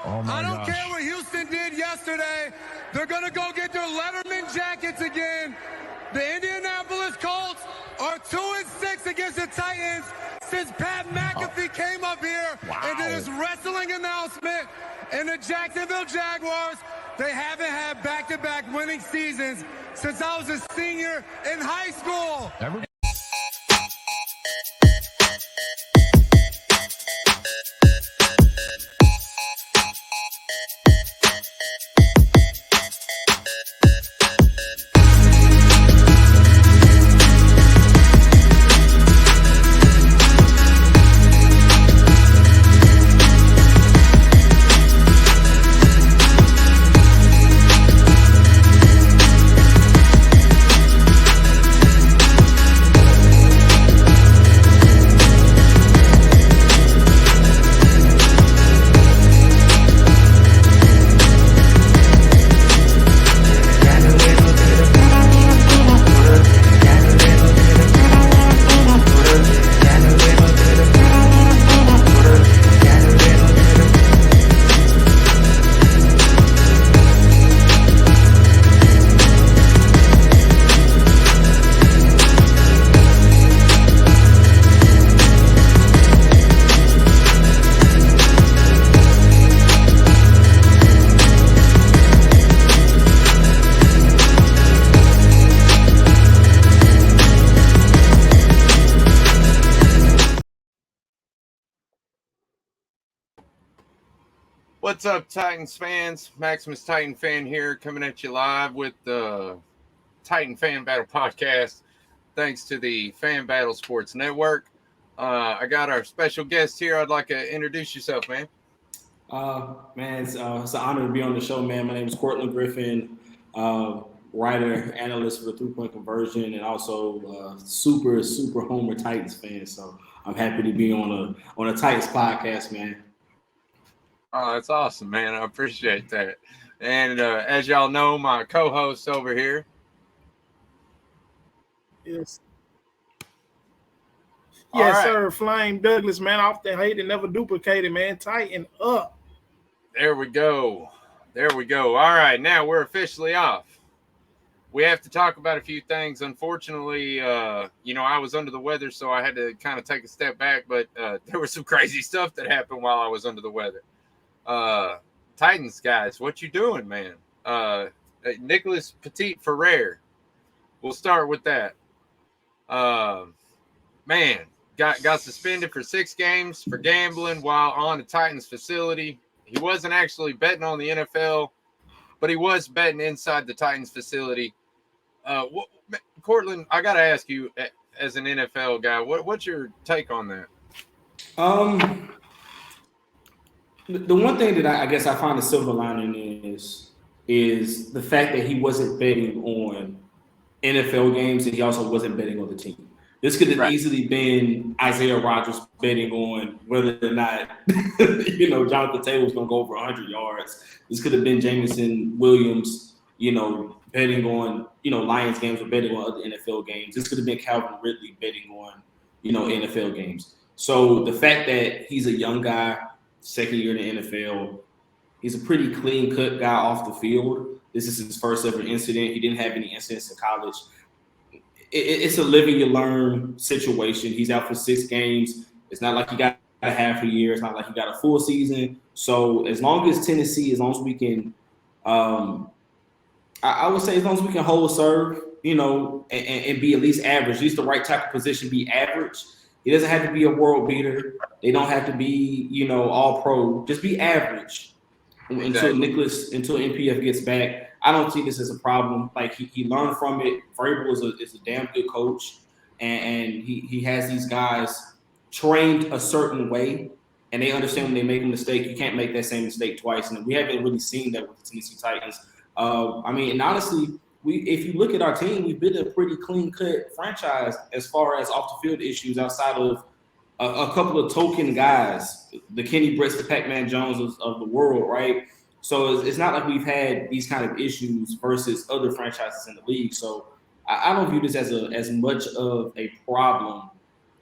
Oh my I don't gosh. care what Houston did yesterday. They're going to go get their Letterman jackets again. The Indianapolis Colts are 2-6 against the Titans since Pat McAfee came up here and did his wrestling announcement. And the Jacksonville Jaguars, they haven't had back-to-back winning seasons since I was a senior in high school. What's up, Titans fans? Maximus Titan fan here, coming at you live with the Titan Fan Battle podcast. Thanks to the Fan Battle Sports Network. I got our special guest here. I'd like to introduce yourself, man. Man, it's an honor to be on the show, man. My name is Courtlandt Griffin, writer, analyst for the three-point conversion, and also super Homer Titans fan. So I'm happy to be on a Titans podcast, man. Oh, that's awesome, man. I appreciate that. And as y'all know, my co-host over here. Yes. All Yes, right. sir. Flame Douglas, man. Off the hate and never duplicated, man. Tighten up. There we go. All right, now we're officially off. We have to talk about a few things. Unfortunately, I was under the weather, so I had to kind of take a step back. But there was some crazy stuff that happened while I was under the weather. Titans guys, what you doing, man? Nicholas Petit Ferrer. We'll start with that. Man, got suspended for 6 games for gambling while on the Titans facility. He wasn't actually betting on the NFL, but he was betting inside the Titans facility. Courtlandt, I got to ask you, as an NFL guy, what's your take on that? The one thing that I guess I find a silver lining is the fact that he wasn't betting on NFL games and he also wasn't betting on the team. This could have easily been Isaiah Rodgers betting on whether or not Jonathan Taylor was going to go over 100 yards. This could have been Jameson Williams, betting on Lions games or betting on other NFL games. This could have been Calvin Ridley betting on NFL games. So the fact that he's a young guy, second year in the NFL, he's a pretty clean-cut guy off the field. This is his first ever incident. He didn't have any incidents in college. It's a live and you learn situation. He's out for 6 games. It's not like he got a half a year. It's not like he got a full season. So as long as Tennessee, as long as we can, I would say as long as we can hold serve, and be at least average, at least the right type of position, be average. He doesn't have to be a world beater. They don't have to be, all pro. Just be average until NPF gets back. I don't see this as a problem. Like he learned from it. Vrabel is a damn good coach, and he has these guys trained a certain way, and they understand when they make a mistake, you can't make that same mistake twice. And we haven't really seen that with the Tennessee Titans. And honestly, if you look at our team, we've been a pretty clean-cut franchise as far as off-the-field issues outside of a couple of token guys, the Kenny Bretts, the Pac-Man Jones of the world, right? So it's not like we've had these kind of issues versus other franchises in the league. So I don't view this as much of a problem,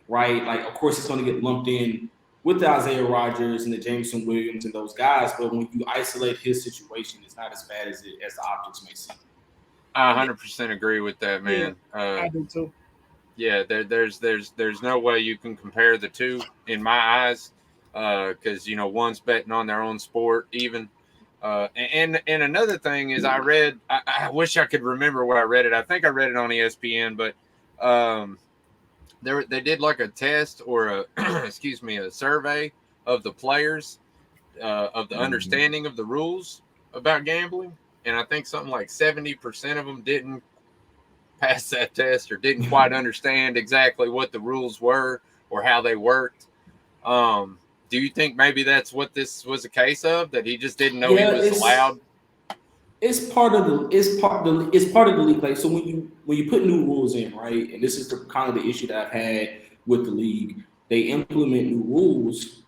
right? Like, of course, it's going to get lumped in with the Isaiah Rodgers and the Jameson Williams and those guys, but when you isolate his situation, it's not as bad as the optics may seem. I 100% agree with that, man. I do too. Yeah, there's no way you can compare the two in my eyes, because one's betting on their own sport even. And another thing is, I read. I wish I could remember where I read it. I think I read it on ESPN, but they did like a test or a a survey of the players of the understanding of the rules about gambling, and I think something like 70% of them didn't pass that test or didn't quite understand exactly what the rules were or how they worked. Do you think maybe that's what this was a case of, that he just didn't know he was allowed? It's part of the league. Like, so when you put new rules in, right? And this is the kind of the issue that I've had with the league. They implement new rules.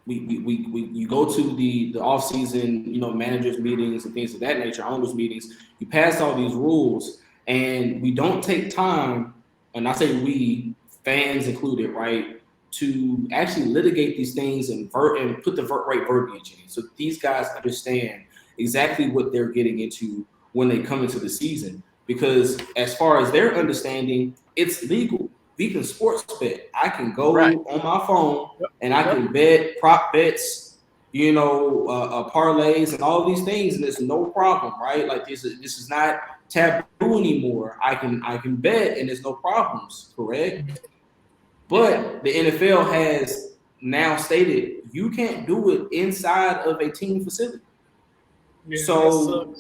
You go to the off-season, managers meetings and things of that nature, owners meetings. You pass all these rules, and we don't take time, and I say we, fans included, right, to actually litigate these things and put the right verbiage in. So these guys understand exactly what they're getting into when they come into the season. Because as far as their understanding, it's legal. We can sports bet. I can go on my phone and I can bet prop bets, parlays and all these things, and there's no problem, right? Like this is not taboo anymore. I can bet and there's no problems, correct? But the NFL has now stated you can't do it inside of a team facility. Yeah, so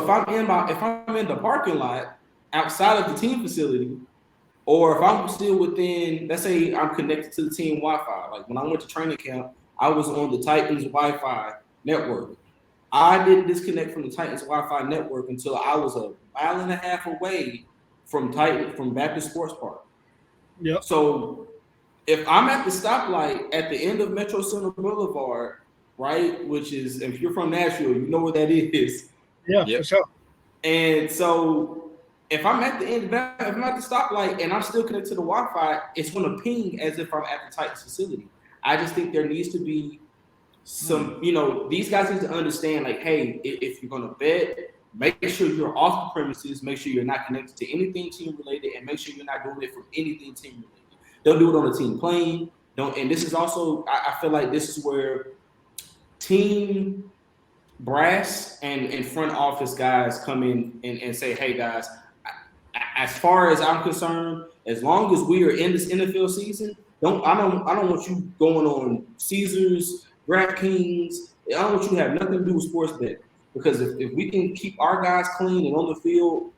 if I'm in the parking lot outside of the team facility, or if I'm still within, let's say I'm connected to the team Wi-Fi. Like when I went to training camp, I was on the Titans Wi-Fi network. I didn't disconnect from the Titans Wi-Fi network until I was a mile and a half away from Baptist Sports Park. Yep. So if I'm at the stoplight at the end of Metro Center Boulevard, right, which is, if you're from Nashville, you know where that is. Yeah, for sure. And so if I'm at the end, if I'm at the stoplight and I'm still connected to the Wi-Fi, it's going to ping as if I'm at the Titans facility. I just think there needs to be some, these guys need to understand, like, hey, if you're going to bet, make sure you're off the premises, make sure you're not connected to anything team related, and make sure you're not doing it from anything team related. Don't do it on the team plane. And this is also, I feel like this is where team brass and front office guys come in and say, hey guys, as far as I'm concerned, as long as we are in this NFL season, I don't want you going on Caesars, DraftKings. I don't want you to have nothing to do with sports bet. Because if we can keep our guys clean and on the field,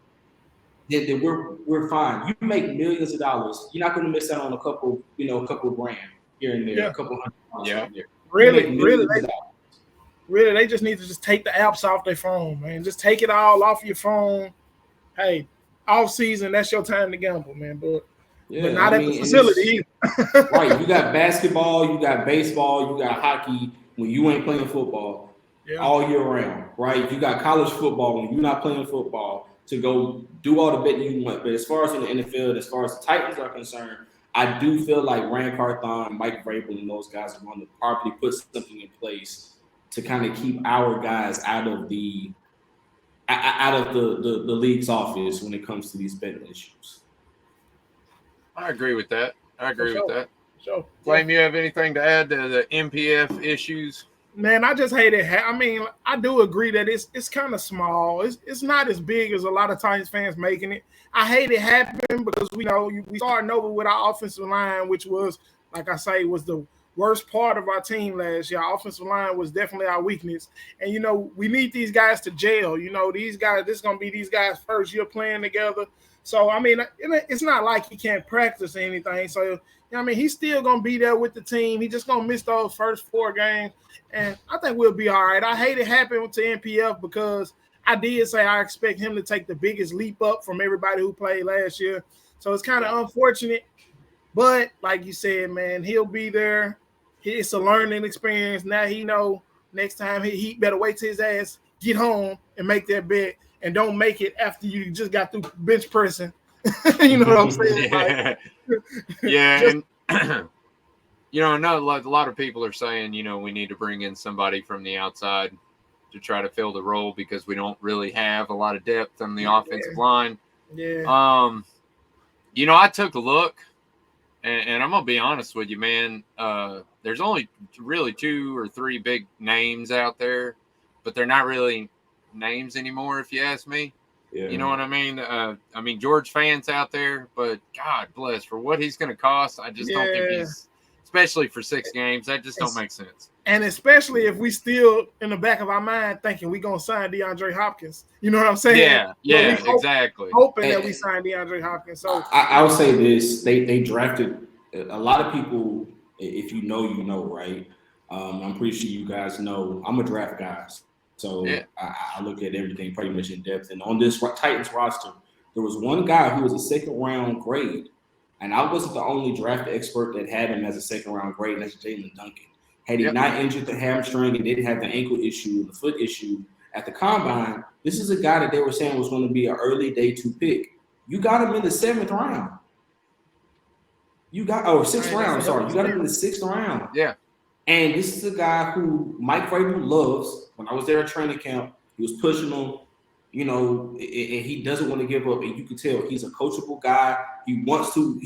then we're fine. You make millions of dollars. You're not going to miss out on a couple grand here and there, a couple $100 here and there. Really, they just need to just take the apps off their phone, man. Just take it all off your phone. Hey, off season, that's your time to gamble, man. But not at the facility either. Right. You got basketball, you got baseball, you got hockey when you ain't playing football. Yeah. All year round, right? You got college football when you're not playing football to go do all the betting you want. But as far as in the NFL, as far as the Titans are concerned, I do feel like Rand Carthon, Mike Vrabel, and those guys are going to probably put something in place to kind of keep our guys out of the league's office when it comes to these betting issues. I agree with that. Sure. Flame, you have anything to add to the MPF issues? Man, I just hate it. I mean, I do agree that it's kind of small. It's not as big as a lot of Titans fans making it. I hate it happening because we started over with our offensive line, which was, like I say, was the worst part of our team last year. Our offensive line was definitely our weakness. And, we need these guys to gel. These guys, this is going to be these guys' first year playing together. So, I mean, it's not like he can't practice or anything. So, he's still going to be there with the team. He's just going to miss those first 4 games. And I think we'll be all right. I hate it happened to NPF because I did say I expect him to take the biggest leap up from everybody who played last year. So it's kind of unfortunate. But like you said, man, he'll be there. It's a learning experience. Now he know next time he better wait till his ass get home and make that bet, and don't make it after you just got through bench pressing. You know what I'm saying? Yeah. I know a lot of people are saying, we need to bring in somebody from the outside to try to fill the role because we don't really have a lot of depth on the offensive line. Yeah. I took a look, and I'm gonna be honest with you, man. There's only really 2 or 3 big names out there, but they're not really names anymore, if you ask me. Yeah. You know what I mean? George Fant's out there, but God bless, for what he's going to cost, I just don't think he's, especially for 6 games, that just don't make sense. And especially if we still in the back of our mind thinking we're going to sign DeAndre Hopkins. You know what I'm saying? Yeah, exactly. Hoping that we sign DeAndre Hopkins. So I would say this: they drafted a lot of people. If you know, right? I'm pretty sure you guys know. I'm a draft guy. So I look at everything pretty much in depth. And on this Titans roster, there was one guy who was a 2nd-round grade. And I wasn't the only draft expert that had him as a 2nd-round grade, and that's Jalen Duncan. Had he not injured the hamstring and didn't have the ankle issue, the foot issue at the combine, this is a guy that they were saying was going to be an early day 2 pick. You got him in the 7th round. 6th round, sorry. You got him in the 6th round. Yeah. And this is a guy who Mike Vrabel loves. When I was there at training camp, he was pushing him, and he doesn't want to give up. And you can tell he's a coachable guy. He wants to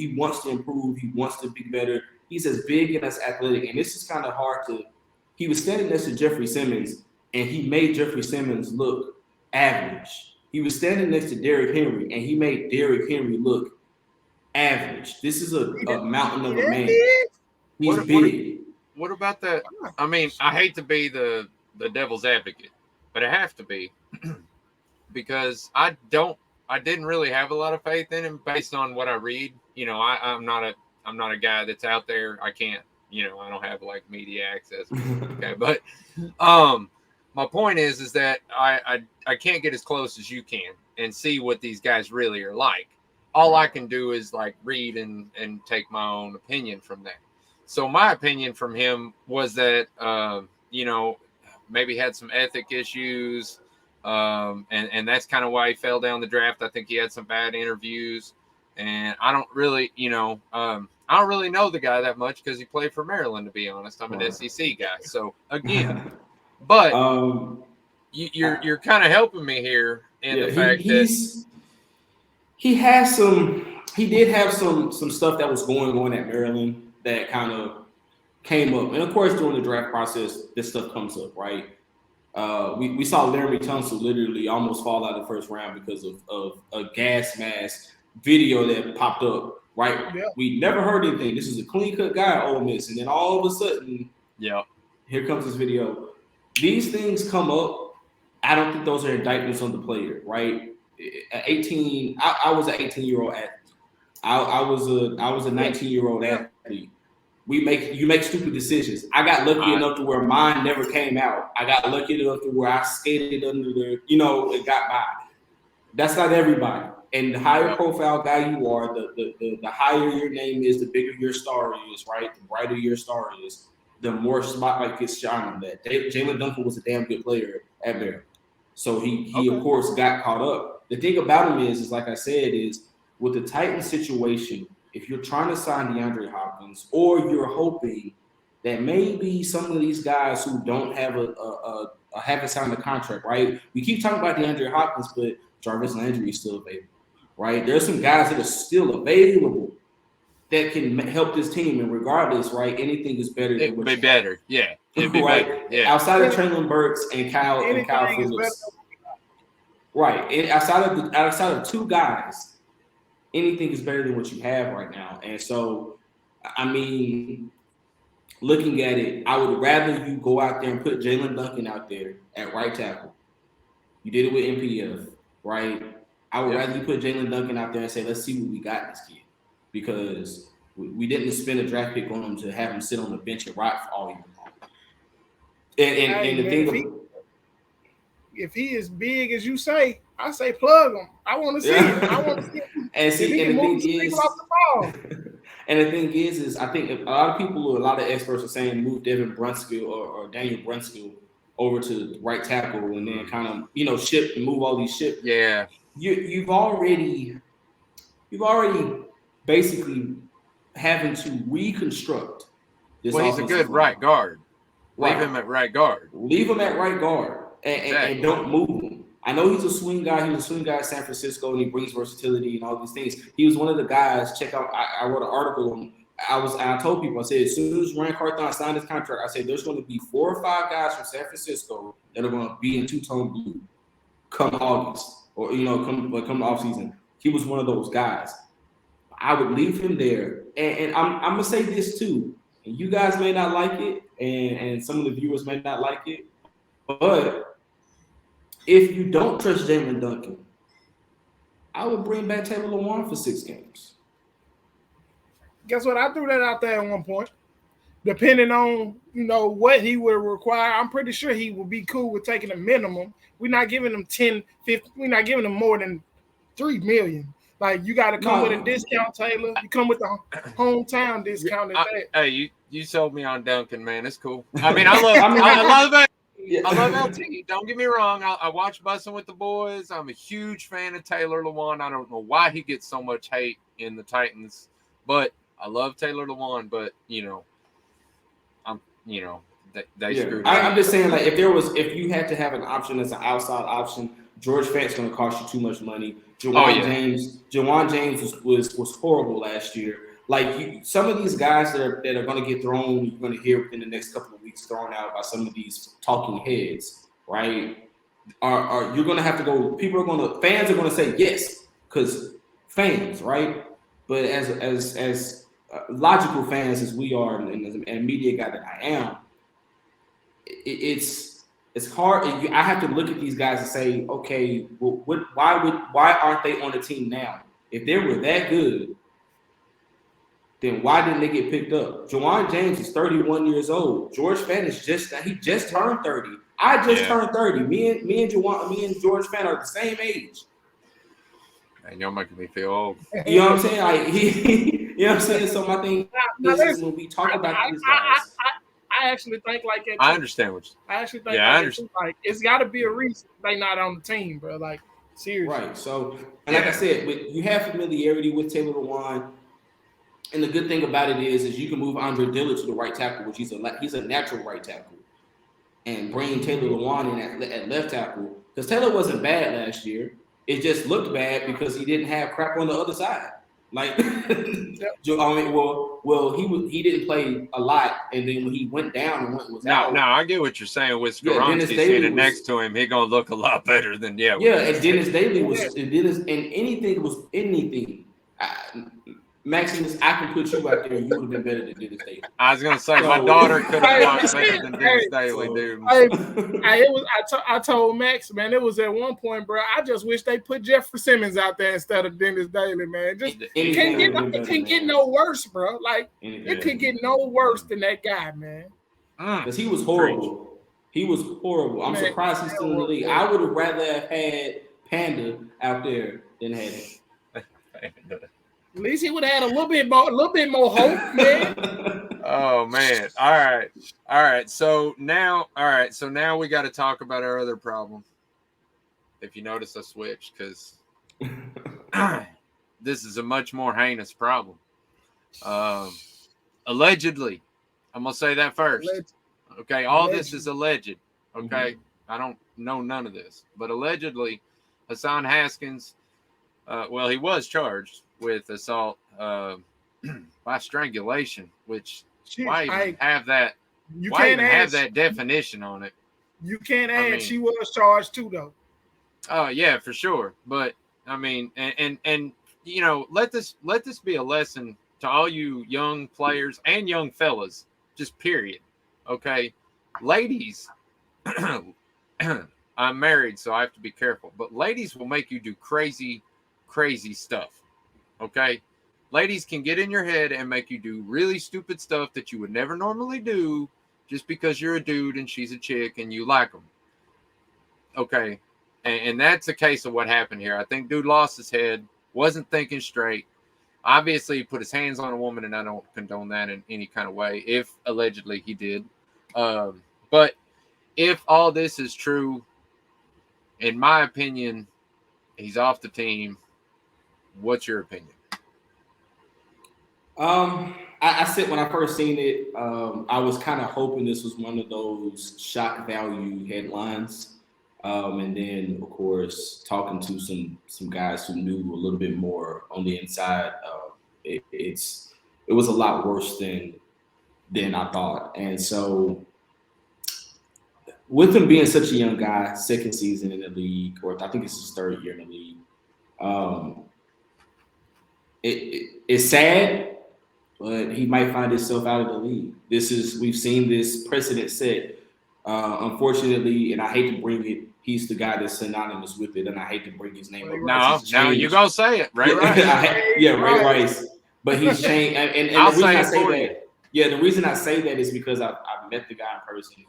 improve. He wants to be better. He's as big and as athletic. And this is kind of hard to – he was standing next to Jeffrey Simmons, and he made Jeffrey Simmons look average. He was standing next to Derrick Henry, and he made Derrick Henry look average. This is a mountain of a man. He's big. What about that? I mean, I hate to be the devil's advocate, but I have to be because I didn't really have a lot of faith in him based on what I read. I'm not a guy that's out there. I can't, I don't have like media access. Okay. But my point is that I can't get as close as you can and see what these guys really are like. All I can do is like read and take my own opinion from that. So my opinion from him was that, maybe had some ethic issues, and that's kind of why he fell down the draft. I think he had some bad interviews, and I don't really, I don't really know the guy that much because he played for Maryland, to be honest. I'm an SEC guy. So, again, but you're kind of helping me here in the fact that he did have some stuff that was going on at Maryland that kind of came up. And of course, during the draft process, this stuff comes up, right? We saw Laremy Tunsil literally almost fall out of the 1st round because of a gas mask video that popped up, right? Yeah. We never heard anything. This is a clean-cut guy at Ole Miss. And then all of a sudden, here comes this video. These things come up. I don't think those are indictments on the player, right? At 18, I was an 18-year-old athlete. I was a 19-year-old athlete. You make stupid decisions. I got lucky enough to where mine never came out. I got lucky enough to where I skated under it got by. That's not everybody. And the higher profile guy you are, the higher your name is, the bigger your star is, right? The brighter your star is, the more spotlight gets shined on that. Jalen Duncan was a damn good player at Maryland. So he of course got caught up. The thing about him is like I said, is with the Titans situation, if you're trying to sign DeAndre Hopkins, or you're hoping that maybe some of these guys who don't have haven't signed a contract, right? We keep talking about DeAndre Hopkins, but Jarvis Landry is still available, right? There's some guys that are still available that can help this team, and regardless, right? Anything is better than what it'd be better, yeah. It'd be right? better, yeah. Outside of Traylon Burks and Kyle Phillips, right? And outside of 2 guys. Anything is better than what you have right now. And so, I mean, looking at it, I would rather you go out there and put Jalen Duncan out there at right tackle. You did it with MPF, right? I would rather you put Jalen Duncan out there and say, let's see what we got in this kid. Because we didn't spend a draft pick on him to have him sit on the bench and rock for all year long. And the thing if he is big as you say, I say plug him. I want to see it. I want to see it. And the thing is, I think a lot of experts are saying move Devin Brunskill or Daniel Brunskill over to right tackle and then kind of ship and move all these ships. Yeah, you've already basically having to reconstruct this Well, he's a offensive good right line. guard. Leave Right. him at right guard. Leave him at right guard and don't move him. I know he's a swing guy. He was a swing guy at San Francisco, and he brings versatility and all these things. He was one of the guys. Check out. I wrote an article on. I told people. I said as soon as Rand Carthon signed his contract, I said there's going to be 4 or 5 guys from San Francisco that are going to be in two-tone blue come August, or come off season. He was one of those guys. I would leave him there, and I'm gonna say this too. And you guys may not like it, and some of the viewers may not like it, but if you don't trust Jalen Duncan, I would bring back Taylor Lewan for 6 games. Guess what? I threw that out there at one point. Depending on what he would require, I'm pretty sure he would be cool with taking a minimum. We're not giving him 10, 15. We're not giving him more than $3 million. Like you got to come with a discount, Taylor. You come with the hometown discount. Hey, you sold me on Duncan, man. It's cool. I mean, I love it. Yeah. I love LT. Don't get me wrong. I watch Bussin' with the Boys. I'm a huge fan of Taylor Lewan. I don't know why he gets so much hate in the Titans, but I love Taylor Lewan. But they screwed up. I'm just saying, like, if you had to have an option as an outside option, George Fant's going to cost you too much money. Jawan James was horrible last year. Like some of these guys that are going to get thrown, you're going to hear within the next couple of weeks thrown out by some of these talking heads, right? Are you're going to have to go? Fans are going to say yes because fans, right? But as logical fans as we are, and media guy that I am, it's hard. I have to look at these guys and say, okay, well, why aren't they on the team now? If they were that good, then why didn't they get picked up? Jawan James is 31 years old. George Fant he just turned 30. I just turned 30. Me and George Fant are the same age. And you're making me feel old. You know what I'm saying? Like you know what I'm saying? So my thing is when we talk about these guys. I actually think like that. I understand what I actually think I understand. Like it's got to be a reason they not on the team, bro. Like seriously. Right. So, and like I said, you have familiarity with Taylor Lewan, and the good thing about it is you can move Andre Dillard to the right tackle, which he's a natural right tackle, and bring Taylor Lewan in at left tackle because Taylor wasn't bad last year. It just looked bad because he didn't have crap on the other side. Like, I mean, well, he didn't play a lot, and then when he went down and was out. No, I get what you're saying. With Skaronski sitting next to him, he gonna look a lot better than and Dennis Daly was, and anything. Maximus, I can put you out there. You would have been better than Dennis Daly. I was gonna say my daughter could have blocked better than Dennis Daly, dude. I told Max, man, it was at one point, bro. I just wish they put Jeffrey Simmons out there instead of Dennis Daly, man. It can't get no worse, bro. Like it could get no worse than that guy, man. Because he was horrible. He was horrible. I'm surprised he's still in the league. I would have rather have had Panda out there than had him. At least he would have had a little bit more hope, man. Oh man! All right. So now we got to talk about our other problem. If you notice, I switched because this is a much more heinous problem. Allegedly, I'm gonna say that first. Okay, all this is alleged. Okay, I don't know none of this, but allegedly, Hassan Haskins. Well, he was charged with assault by strangulation, which why even have that? Why even have that definition on it? You can't add. She was charged too, though. Oh yeah, for sure. But I mean, and let this be a lesson to all you young players and young fellas. Just period. Okay, ladies. I'm married, so I have to be careful. But ladies will make you do crazy stuff. Okay, ladies can get in your head and make you do really stupid stuff that you would never normally do just because you're a dude and she's a chick and you like them. Okay, and that's a case of what happened here. I think dude lost his head, wasn't thinking straight. Obviously, he put his hands on a woman, and I don't condone that in any kind of way, if allegedly he did. But if all this is true, in my opinion, he's off the team. What's your opinion? I I said when I first seen it, I was kind of hoping this was one of those shock value headlines. And then, of course, talking to some guys who knew a little bit more on the inside, it was a lot worse than I thought. And so, with him being such a young guy, second season in the league, or I think it's his third year in the league, it's sad. But he might find himself out of the league. We've seen this precedent set. Unfortunately, and I hate to bring it, he's the guy that's synonymous with it, and I hate to bring his name up. No, you gonna say it, Ray Rice. Ray Rice. But he's changed, and I'll the reason say I it say for that, you. yeah, the reason I say that is because I've met the guy in person.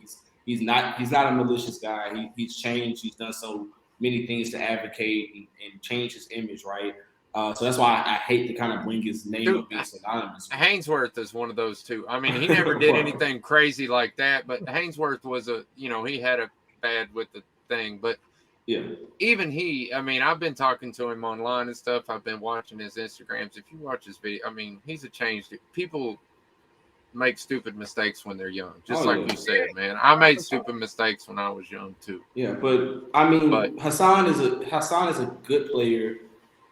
He's not a malicious guy. He's changed. He's done so many things to advocate and change his image, right? So that's why I hate to kind of bring his name up being synonymous. Hainsworth is one of those two. I mean, he never did anything crazy like that, but Hainsworth was he had a bad with the thing. But yeah, even I mean, I've been talking to him online and stuff. I've been watching his Instagrams. If you watch his video, I mean, he's a changed. People make stupid mistakes when they're young, just like you said, man. I made stupid mistakes when I was young too. Yeah, but I mean, Hassan is a good player.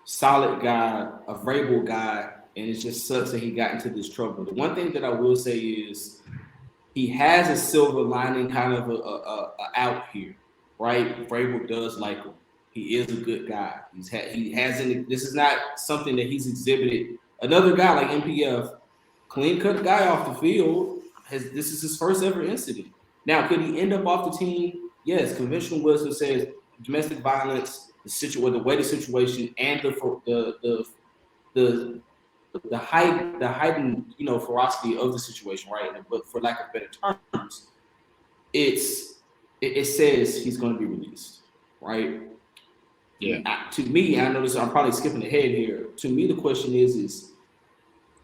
Solid guy, a Vrabel guy, and it just sucks that he got into this trouble. The one thing that I will say is he has a silver lining, kind of a out here, right? Vrabel does like him. He is a good guy. He hasn't. This is not something that he's exhibited. Another guy like MPF, clean cut guy off the field. This is his first ever incident. Now, could he end up off the team? Yes. Conventional wisdom says domestic violence. The weighted situation and the heightened ferocity of the situation, right? But for lack of better terms, it says he's going to be released, right? Yeah. To me, I know this. I'm probably skipping ahead here. To me, the question is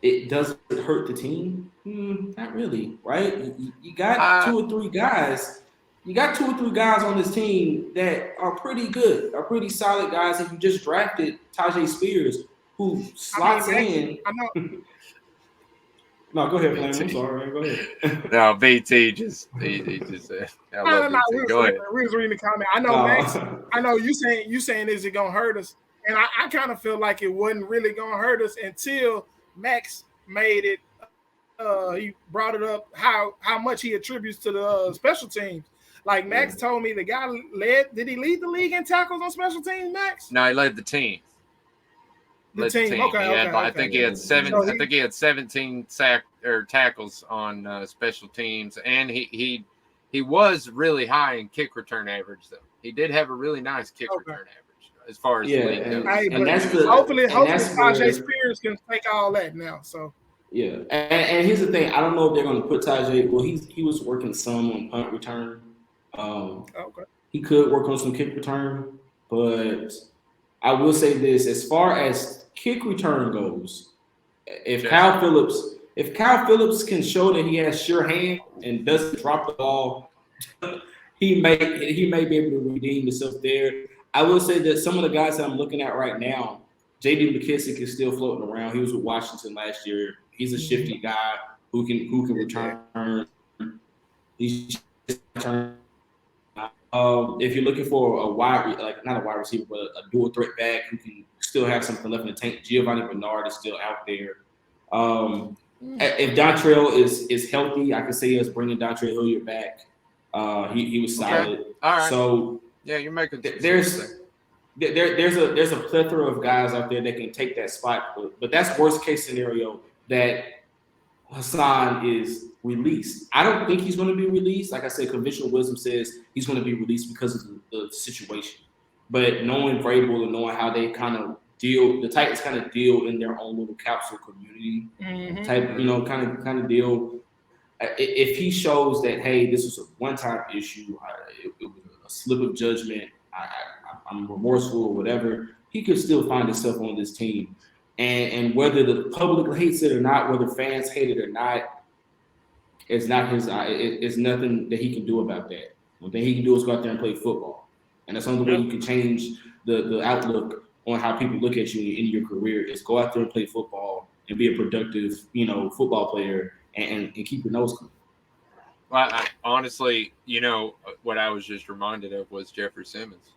it doesn't hurt the team? Not really, right? You got two or three guys. You got two or three guys on this team that are pretty good, are pretty solid guys, and you just drafted Tajay Spears, who slots in. I know. No, go ahead, Flame. I'm sorry, man. Go ahead. No, BT just he just said. No. Go ahead. We was reading the comment. I know, Max. I know you saying is it gonna hurt us? And I kind of feel like it wasn't really gonna hurt us until Max made it. He brought it up how much he attributes to the special teams. Like Max told me, the guy did he lead the league in tackles on special teams, Max? No, he led the team. The team. Okay. I think he had 17 tackles on special teams, and he was really high in kick return average, though. He did have a really nice kick return average as far as the league goes. Hopefully Tajay Spears can take all that now. So yeah, and here's the thing: I don't know if they're going to put Tajay. Well, he was working some on punt return. He could work on some kick return, but I will say this: as far as kick return goes, if Kyle Phillips can show that he has sure hand and doesn't drop the ball, he may be able to redeem himself there. I will say that some of the guys that I'm looking at right now, J.D. McKissick is still floating around. He was with Washington last year. He's a shifty guy who can return. He's if you're looking for not a wide receiver, but a dual threat back who can still have something left in the tank, Giovanni Bernard is still out there. If Dontrell is healthy, I can see us bringing Dontrell Hilliard back. He was solid. Okay. All right. So yeah, you're making there's a plethora of guys out there that can take that spot, but that's worst case scenario that Hassan is released. I don't think he's going to be released. Like I said, conventional wisdom says he's going to be released because of the situation. But knowing Vrabel and knowing how they kind of deal, the Titans kind of deal in their own little capsule community type, kind of deal. If he shows that, hey, this was a one-time issue, it was a slip of judgment, I'm remorseful or whatever, he could still find himself on this team. And whether the public hates it or not, whether fans hate it or not, it's not his. It's nothing that he can do about that. One thing he can do is go out there and play football, and that's the only way you can change the outlook on how people look at you in your career. Is go out there and play football and be a productive, football player and keep your nose clean. Well, honestly, what I was just reminded of was Jeffrey Simmons.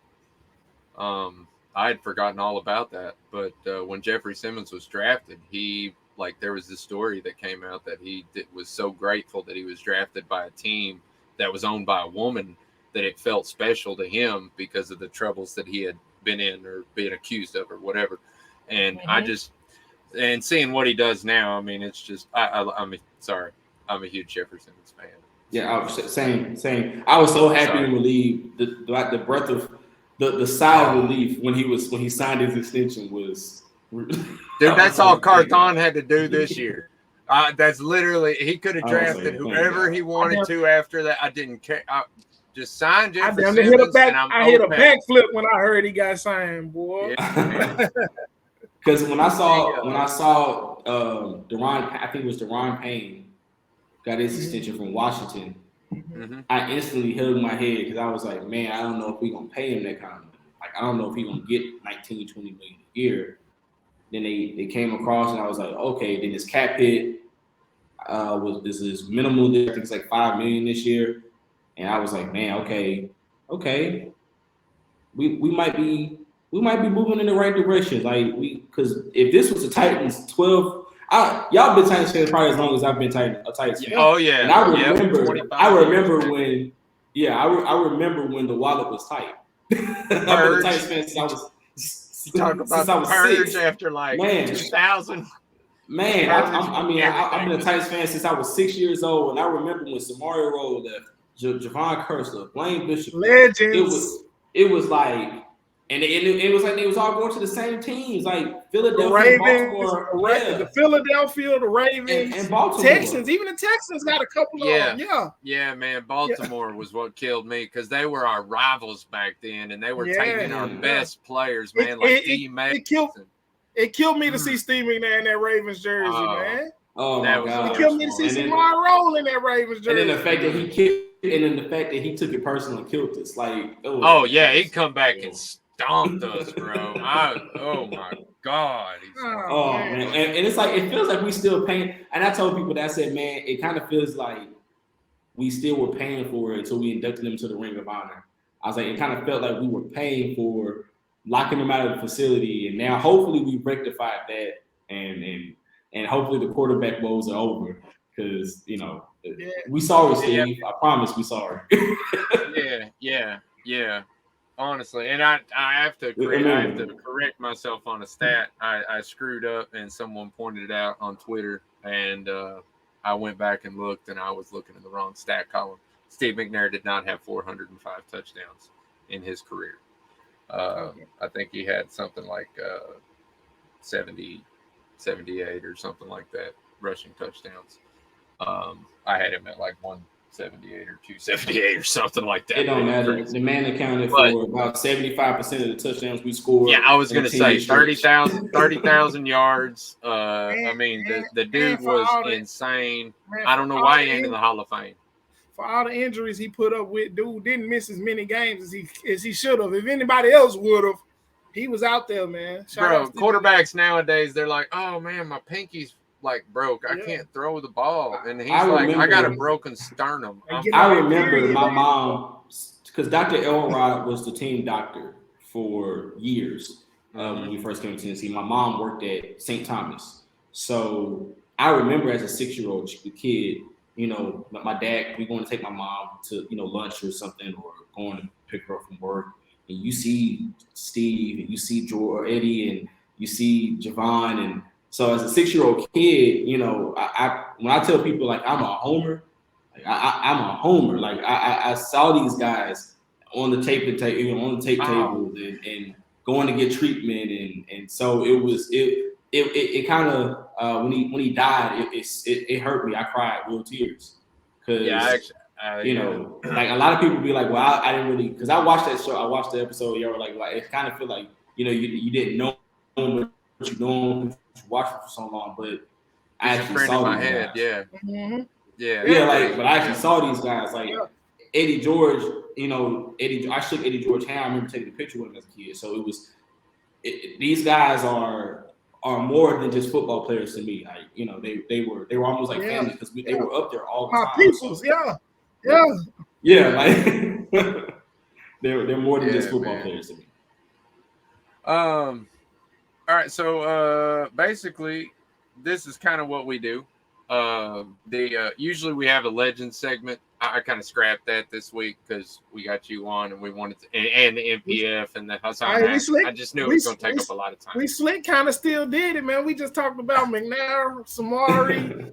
I had forgotten all about that, but when Jeffrey Simmons was drafted, there was this story that came out that he was so grateful that he was drafted by a team that was owned by a woman, that it felt special to him because of the troubles that he had been in or been accused of or whatever. And and seeing what he does now, I mean, it's just, I'm a huge Jeffrey Simmons fan. Yeah, same. I was so happy and relieved. The breath of the sigh of relief when he signed his extension was. Dude, that's all Carthon had to do this year. That's literally, he could have drafted whoever he wanted to after that. I didn't care. I just signed Jeffrey Simmons. I hit a backflip when I heard he got signed, boy. Because when I saw Deron, I think it was Deron Payne, got his extension from Washington. Mm-hmm. I instantly held my head because I was like, man, I don't know if we're going to pay him that kind of money. Like, I don't know if he's going to get 19, 20 million a year. Then they came across and I was like, okay, then his cap hit this is minimal. I think it's like $5 million this year. And I was like, man, okay. We might be moving in the right direction. Because if this was the Titans 12, y'all been Titans fans probably as long as I've been a Titans fan. Oh yeah. And I remember when the wallet was tight. I've been a Titans fan since I was. You talk about the purge after 2000. Man, I've been a Titans fan since I was 6 years old, and I remember when Samario Rowe left, Javon Curse left, Blaine Bishop. Legends. It was like, and it was like they was all going to the same teams, like Philadelphia, the Ravens, Baltimore, the Philadelphia, the Ravens, and Baltimore. Texans. Even the Texans got a couple of them. Yeah, man. Baltimore was what killed me because they were our rivals back then, and they were taking our best players, man, like D. Mason. It killed me to see Steve McNair in that Ravens jersey, man. Oh my God! It killed me to see Samario Rowe in that Ravens jersey. And then the fact that he took it personally and killed us, he'd come back and stomped us, bro. Oh my God. Man. And it's like, it feels like we still paying. And I told people that, I said, man, it kind of feels like we still were paying for it until we inducted them to the Ring of Honor. I was like, it kind of felt like we were paying for locking them out of the facility. And now hopefully we've rectified that. And hopefully the quarterback woes are over. Because, we sorry, Steve. I promise we sorry. Yeah. Honestly, and I have to correct myself on a stat. I screwed up, and someone pointed it out on Twitter, and I went back and looked, and I was looking in the wrong stat column. Steve McNair did not have 405 touchdowns in his career. I think he had something like 70, 78 or something like that rushing touchdowns. I had him at like 178 or 278 or something like that. It don't matter. The man accounted for about 75% of the touchdowns we scored. Yeah, I was going to say 30,000 yards. I mean, the dude was insane. I don't know why he ain't in the Hall of Fame. For all the injuries he put up with, dude didn't miss as many games as he should have. If anybody else would have, he was out there, man. Bro, quarterbacks nowadays, they're like, oh man, my pinky's broke. I can't throw the ball. And he's I got a broken sternum. I remember my mom, because Dr. Elrod was the team doctor for years when we first came to Tennessee. My mom worked at St. Thomas. So I remember as a 6-year-old kid, my dad, we going to take my mom to, lunch or something, or going to pick her up from work. And you see Steve, and you see George or Eddie, and you see Javon. And so as a 6-year-old kid, I when I tell people I'm a homer, I'm a homer. I saw these guys on the tape table and going to get treatment, and so it kind of when he died, it hurt me. I cried real tears because a lot of people be like, well, I didn't really, because I watched that show, I watched the episode, y'all were like it kind of feel like you didn't know what you know, you watched it for so long, but I actually saw these guys. But I actually saw these guys Eddie George. I shook Eddie George hand. I remember taking a picture with him as a kid. So these guys are are more than just football players to me. They were almost like Yeah. family because they were up there all the My time. peoples, so, yeah. like they're more than just football man. players to me. All right, so basically, this is kind of what we do. Usually we have a legend segment. I kind of scrapped that this week because we got you on and we wanted to, and the NPF and the Hassan. I just knew it was going to take up a lot of time. We slick kind of still did it, man. We just talked about McNair, Samari.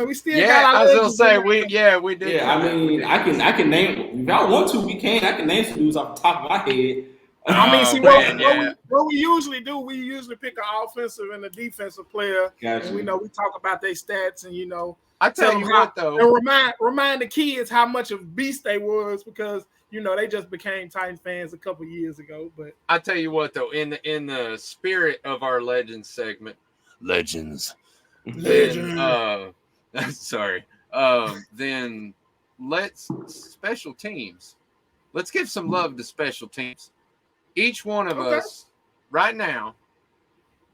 We still got our I was gonna say we did. Yeah, I mean, I can name if y'all want to. We can. I can name some dudes off the top of my head. What we usually do, we usually pick an offensive and a defensive player, and we talk about their stats, and I tell you what though, and remind the kids how much of beast they was because they just became Titan fans a couple years ago. But I tell you what though, in the spirit of our Legends segment, Legends. Sorry. Then let's special teams. Let's give some love to special teams. Each one of us right now,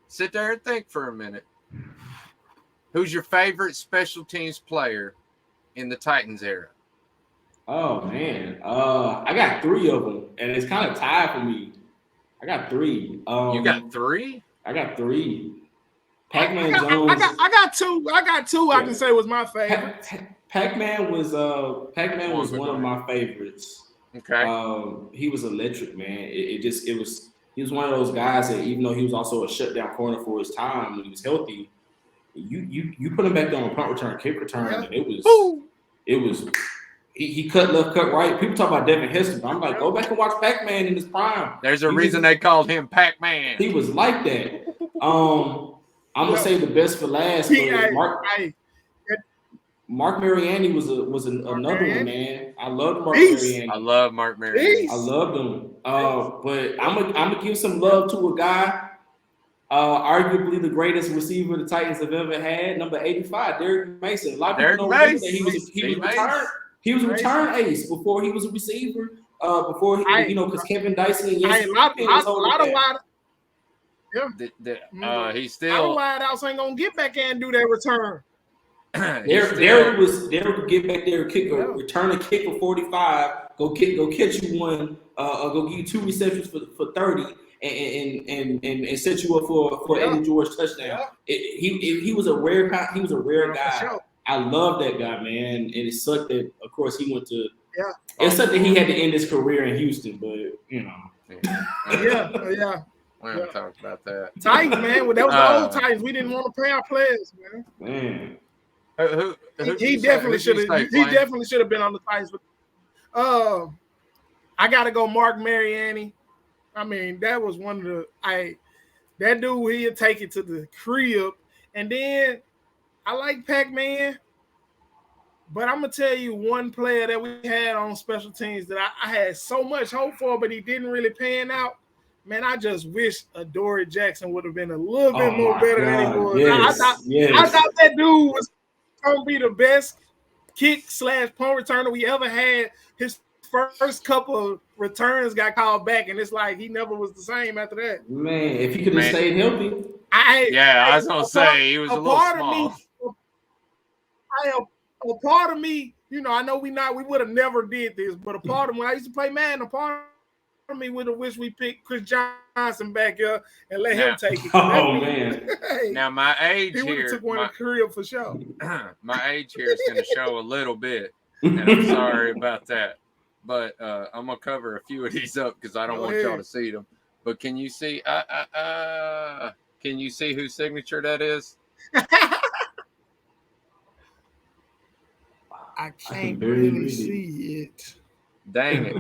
sit there and think for a minute. Who's your favorite special teams player in the Titans era? Oh man, I got 3 of them, and it's kind of tied for me. I got 3. You got 3? I got 3. Pac-Man Jones. I got 2. I got 2. I can say was my favorite. Pac-Man was one of my favorites. Okay. He was electric, man. He was one of those guys that even though he was also a shutdown corner for his time when he was healthy, you put him back there on punt return, kick return, and it was he cut left, cut right. People talk about Devin Hester, but I'm like, go back and watch Pac-Man in his prime. There's a reason they called him Pac-Man. He was like that. I'm gonna say the best for last. Mark Mariani was another one, man. I loved Mark Mariani. I love Mark Mariani. I loved him. But I'm gonna give some love to a guy, arguably the greatest receiver the Titans have ever had, number 85, Derrick Mason. A lot of people don't remember that he was a return ace before he was a receiver. Before he, because Kevin Dyson and he's still wideouts ain't gonna get back in and do that return. Derrick would get back there, return a kick for 45, go catch you one, go give you 2 receptions for 30, and set you up for Eddie George touchdown. He was a rare guy. Sure. I love that guy, man. And it sucked that, of course, he went to. Yeah. It sucked that he had to end his career in Houston, but Yeah. We haven't talked about that. Titans, man. Well, that was the old Titans. We didn't want to pay our players, man. He definitely should have. He definitely should have been on the Titans. I gotta go, Mark Mariani. I mean, that was one of the. That dude, he'd take it to the crib, and then I like Pac-Man. But I'm gonna tell you one player that we had on special teams that I had so much hope for, but he didn't really pan out. Man, I just wish Adoree Jackson would have been a little bit more better than he was. Yes, I thought that dude was gonna be the best kick/punt returner we ever had. His first couple of returns got called back, and it's like he never was the same after that. Man, if he could have stayed healthy. I was gonna say he was a little small. A part of me, I know we would have never did this, but a part of me, when I used to play Madden, a part of me would have wished we picked Chris Johnson back here and let him take it. Man. Now my age he here, took one in career for sure. My age here is going to show a little bit, and I'm sorry about that. But I'm gonna cover a few of these up because I don't want y'all to see them. But can you see? Can you see whose signature that is? I can't really see it. Dang it!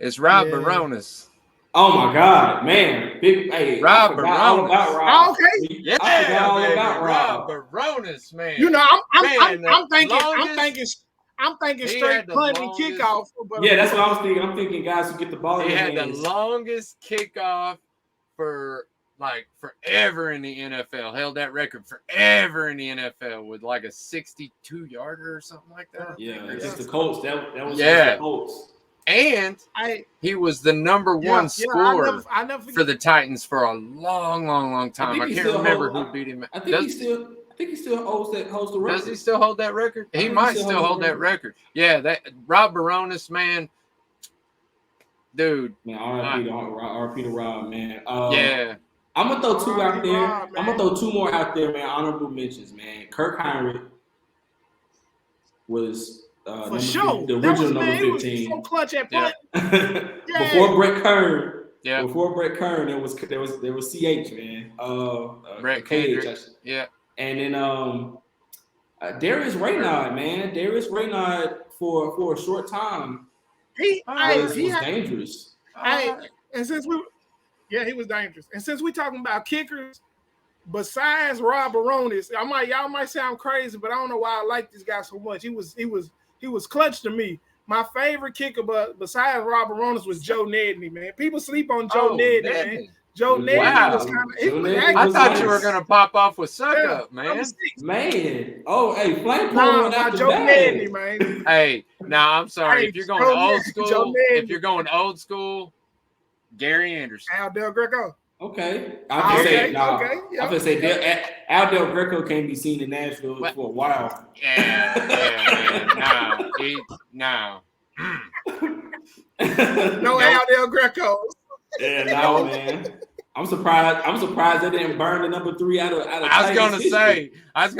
It's Rob Baronis. Oh my God, man! Rob Baronis. Okay, yeah, I forgot all about Rob Baronis, man. I'm thinking straight punt and kickoff. Yeah, that's what I was thinking. I'm thinking guys who get the ball. He had the longest kickoff for forever in the NFL. Held that record forever in the NFL with like a 62-yarder or something like that. Yeah, it's just the Colts. That was the Colts. And he was the number one scorer I never for the Titans for a long time. I can't remember who beat him. I think he still holds the record. Does he still hold that record? He might still hold that record. Yeah, that Rob Baronis, man. Dude. Man, RP to Rob, man. Yeah. I'm gonna throw two out there. I'm gonna throw two more out there, man. Honorable mentions, man. Kirk Heinrich was for sure. The original number 15. He was so clutch at punt. Before Brett Kern. Yeah. Before Brett Kern, there was CH, man. Brett Kendrick. Yeah. And then Darius Raynaud, man. Darius Raynaud for a short time. He was dangerous. And since he was dangerous. And since we talking about kickers, besides Rob Baronis, y'all might sound crazy, but I don't know why I like this guy so much. He was clutch to me. My favorite kicker, besides Rob Baronis, was Joe Nedney, man. People sleep on Joe Nedney, man. Joe Nedney was kind of. I thought you were gonna pop off with Suck Up, man. Man, oh, hey, Flame Joe Nedney, man. Hey, now I'm sorry if you're going old school. Gary Anderson, Al Del Greco. Okay, I'm gonna say Al Del Greco can't be seen in Nashville for a while. No. No Al Del Greco. Yeah, no, man. I'm surprised they didn't burn the number 3 out of. I was gonna say, I'm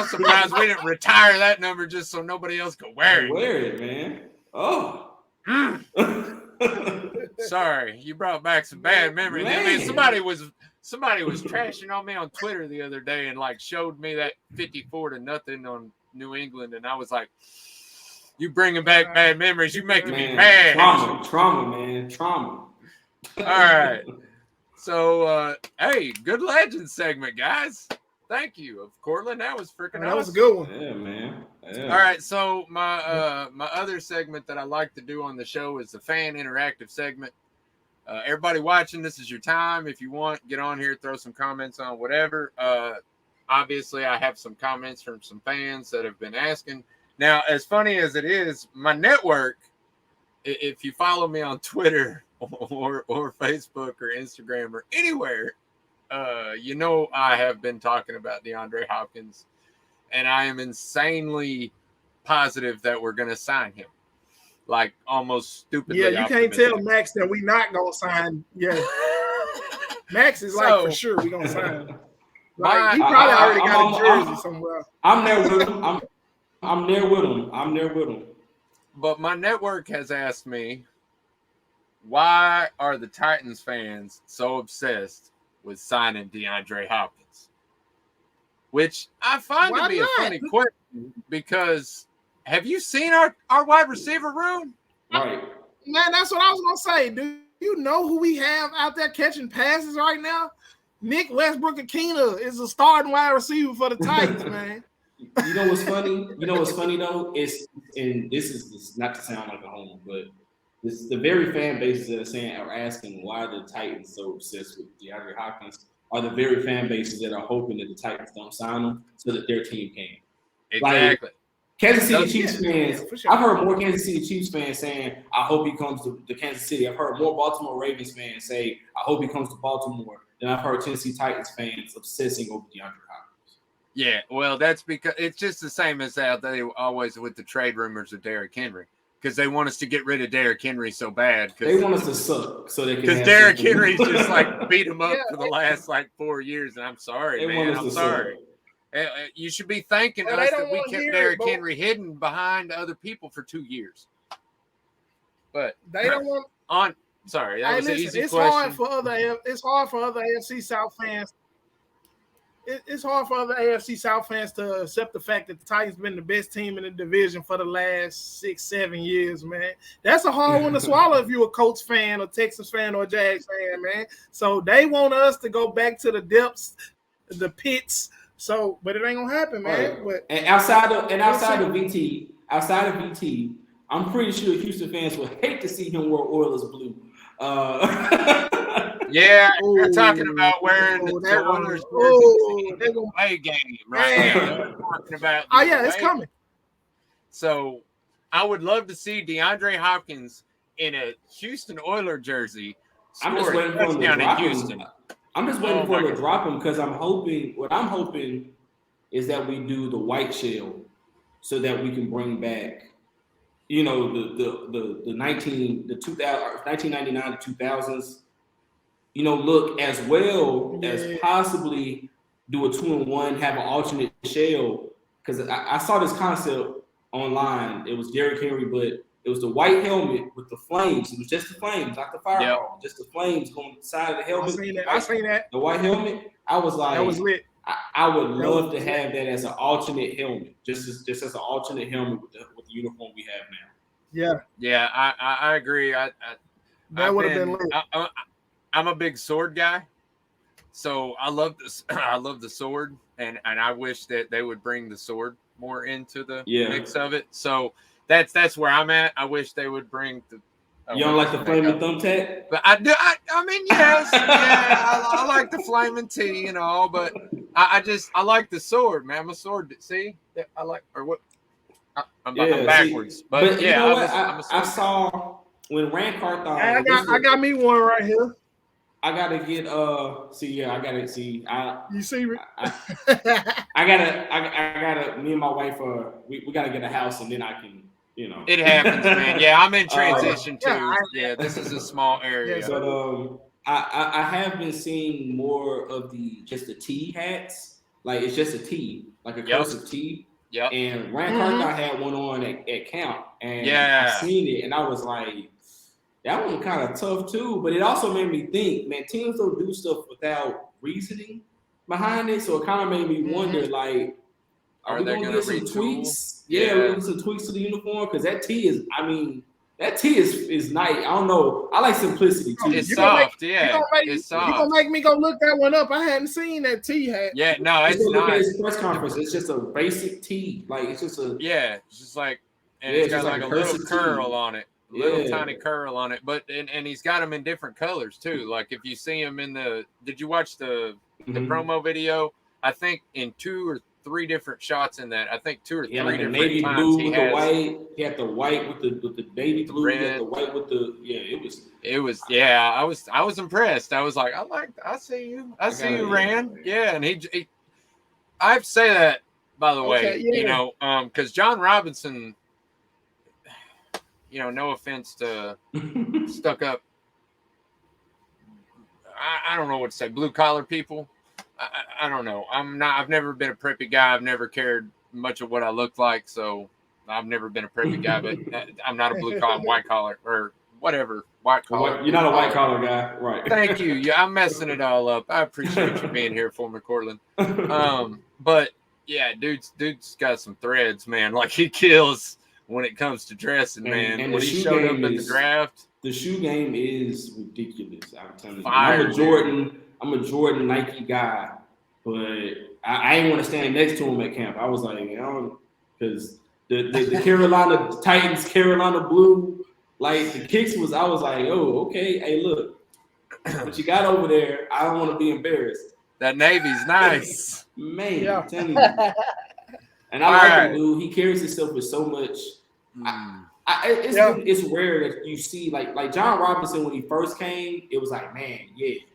surprised we didn't retire that number just so nobody else could wear it. Wear it, man. Oh. Sorry, you brought back some bad memories. I mean, somebody was trashing on me on Twitter the other day and like showed me that 54-0 on New England, and I was like, "You bringing back bad memories? You making me mad." Trauma, man, trauma. All right. So, hey, good legend segment, guys. Thank you, Courtland. That was freaking awesome. That was a good one. Yeah, man. Yeah. All right. So my other segment that I like to do on the show is the fan interactive segment. Everybody watching, this is your time. If you want, get on here, throw some comments on whatever. Obviously, I have some comments from some fans that have been asking. Now, as funny as it is, my network, if you follow me on Twitter or Facebook or Instagram or anywhere, you know I have been talking about DeAndre Hopkins, and I am insanely positive that we're going to sign him. Like, almost stupidly. Yeah, you can't tell Max that we not going to sign. Yeah. Max is like, for sure, we're going to sign him. Like, he probably already got a jersey somewhere. I'm there with him. I'm there with him. But my network has asked me, why are the Titans fans so obsessed with signing DeAndre Hopkins? Which I find to be a funny question, because have you seen our wide receiver room? Right. Man, that's what I was going to say. Do you know who we have out there catching passes right now? Nick Westbrook-Akina is a starting wide receiver for the Titans, man. You know what's funny? Though? And this is not to sound like a homer, but this the very fan bases that are asking why the Titans so obsessed with DeAndre Hopkins are the very fan bases that are hoping that the Titans don't sign him so that their team can. Exactly. Like, Kansas City Chiefs fans, I've heard more Kansas City Chiefs fans saying, I hope he comes to Kansas City. I've heard more Baltimore Ravens fans say, I hope he comes to Baltimore, than I've heard Tennessee Titans fans obsessing over DeAndre Hopkins. Yeah, well, that's because it's just the same as how they always with the trade rumors of Derrick Henry, because they want us to get rid of Derrick Henry so bad. They want us to suck so they can. Because Derrick Henry's just like beat him up for the last 4 years, and I'm sorry, man. I'm sorry. You should be thanking us that we kept Derrick Henry hidden behind other people for 2 years. But they don't want. Sorry, that was an easy it's question. It's hard for other AFC South fans. It's hard for other AFC South fans to accept the fact that the Titans been the best team in the division for the last 6-7 years, man. That's a hard one to swallow if you're a Colts fan or Texans fan or Jags fan, man. So they want us to go back to the depths, the pits. So, but it ain't gonna happen, man. Right. And outside of VT, I'm pretty sure Houston fans would hate to see him wear Oilers blue. Yeah, you're talking about wearing the Oilers away game, right? They're talking about it's coming. So, I would love to see DeAndre Hopkins in a Houston Oiler jersey. I'm just waiting for him to drop him. I'm just waiting for him to drop him because I'm hoping is that we do the white shell so that we can bring back, you know, the 1999 to 2000s, you know, look as well as possibly do a 2-in-1, have an alternate shell. Because I saw this concept online. It was Derrick Henry, but it was the white helmet with the flames. It was just the flames, not the fireball. Just the flames going the side of the helmet. I seen that. The white helmet. I was like, that was lit. I would love to have that as an alternate helmet, just as an alternate helmet with the uniform we have now. Yeah, I agree. That would have been lit. I'm a big sword guy, so I love this. I love the sword, and I wish that they would bring the sword more into the mix of it. So that's where I'm at. I wish they would bring the. You don't like the flaming thumbtack? But I do. I mean, yes, I like the flaming T and all, but I like the sword, man. I'm a sword. See, I like or what? I'm backwards, see, but you know what? I saw when Rand Carthon. I got me one right here. I gotta get You see, I gotta. Me and my wife we gotta get a house and then I can. You know, it happens, man. Yeah, I'm in transition too. Yeah, this is a small area. But I have been seeing more of just the T hats. Like it's just a T, like a cursive T. Yeah. And Rand Carthon had one on at camp, and I seen it, and I was like, that one kind of tough too. But it also made me think, man, teams don't do stuff without reasoning behind it. So it kind of made me wonder, like. Are we gonna get some tweaks? Yeah, we're gonna get some tweaks to the uniform because that T is nice. I don't know. I like simplicity too. It's soft, it's soft. You're gonna make me go look that one up. I hadn't seen that T hat. Yeah, no, it's not. At his press conference. It's just a basic T. Like it's just a it's just like it's got like a little curl on it. Little tiny curl on it. But and he's got them in different colors too. Like if you see him did you watch the promo video? I think in 2 or 3 different shots in that. I think 2 or 3 like different navy times blue with the white. He had the white with the navy blue. Red. He had the white with the It was. I was impressed. I was like, I see you. I see you, Rand. Yeah, and he I have to say that, by the way, you know, because John Robinson, you know, no offense to stuck up. I don't know what to say. Blue collar people. I don't know. I've never been a preppy guy. I've never cared much of what I looked like. So I've never been a preppy guy, but I'm not a blue collar, white collar, or whatever. White collar. You're not a white collar guy, right? Thank you. Yeah, I'm messing it all up. I appreciate you being here for me, Courtland. But yeah, dude's got some threads, man. Like he kills when it comes to dressing, man. And when he showed up at the draft. The shoe game is ridiculous. I'm telling you. I'm a Jordan Nike guy, but I ain't want to stand next to him at camp. I was like, because the Carolina Titans, Carolina blue, like the kicks was. I was like, oh, okay. Hey, look, what you got over there? I don't want to be embarrassed. That Navy's nice, man. I'm telling you. And I like him, dude. He carries himself with so much. It's rare that you see like John Robinson when he first came. It was like, man,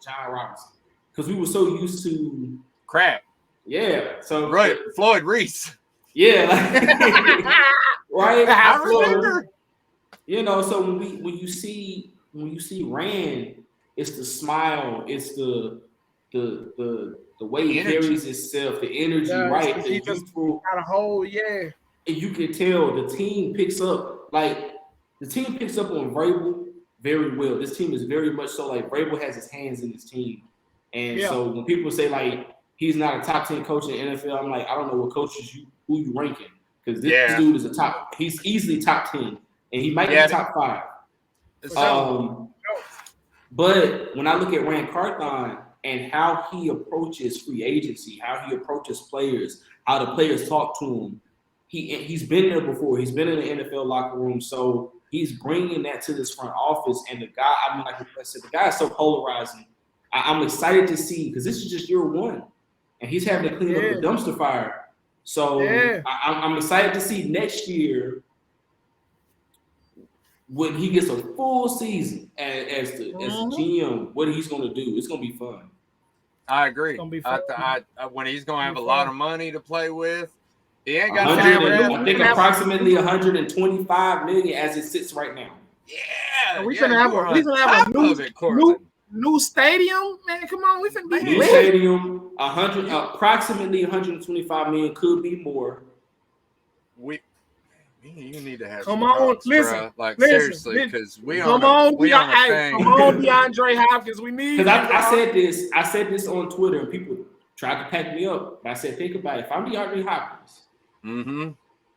John Robinson. Because we were so used to crap. Yeah. So right, Floyd Reese. Yeah. Right. I remember. You know, so when you see Rand, it's the smile, it's the way he carries himself, the energy, right? He just got a whole And you can tell the team picks up on Vrabel very well. This team is very much so like Vrabel has his hands in his team. And so when people say like he's not a top 10 coach in the NFL, I'm like, I don't know what coaches who you ranking. Because this dude is he's easily top 10. And he might be top 5. But when I look at Rand Carthon and how he approaches free agency, how he approaches players, how the players talk to him, he's been there before. He's been in the NFL locker room. So he's bringing that to this front office. And the guy, like I said, the guy is so polarizing. I'm excited to see because this is just year 1, and he's having to clean up the dumpster fire. So I'm excited to see next year when he gets a full season as the GM, what he's going to do. It's going to be fun. I agree. It's gonna be fun. When he's going to have a lot of money to play with, he ain't got I think approximately 125 million as it sits right now. Yeah, we're gonna have a new stadium, man. Come on, we finna be new stadium. Approximately 125 million, could be more. You need to have. Come on, listen. Seriously, because come on, DeAndre Hopkins. We need. Because I said this on Twitter, and people tried to pack me up. But I said, think about it. If I'm DeAndre Hopkins,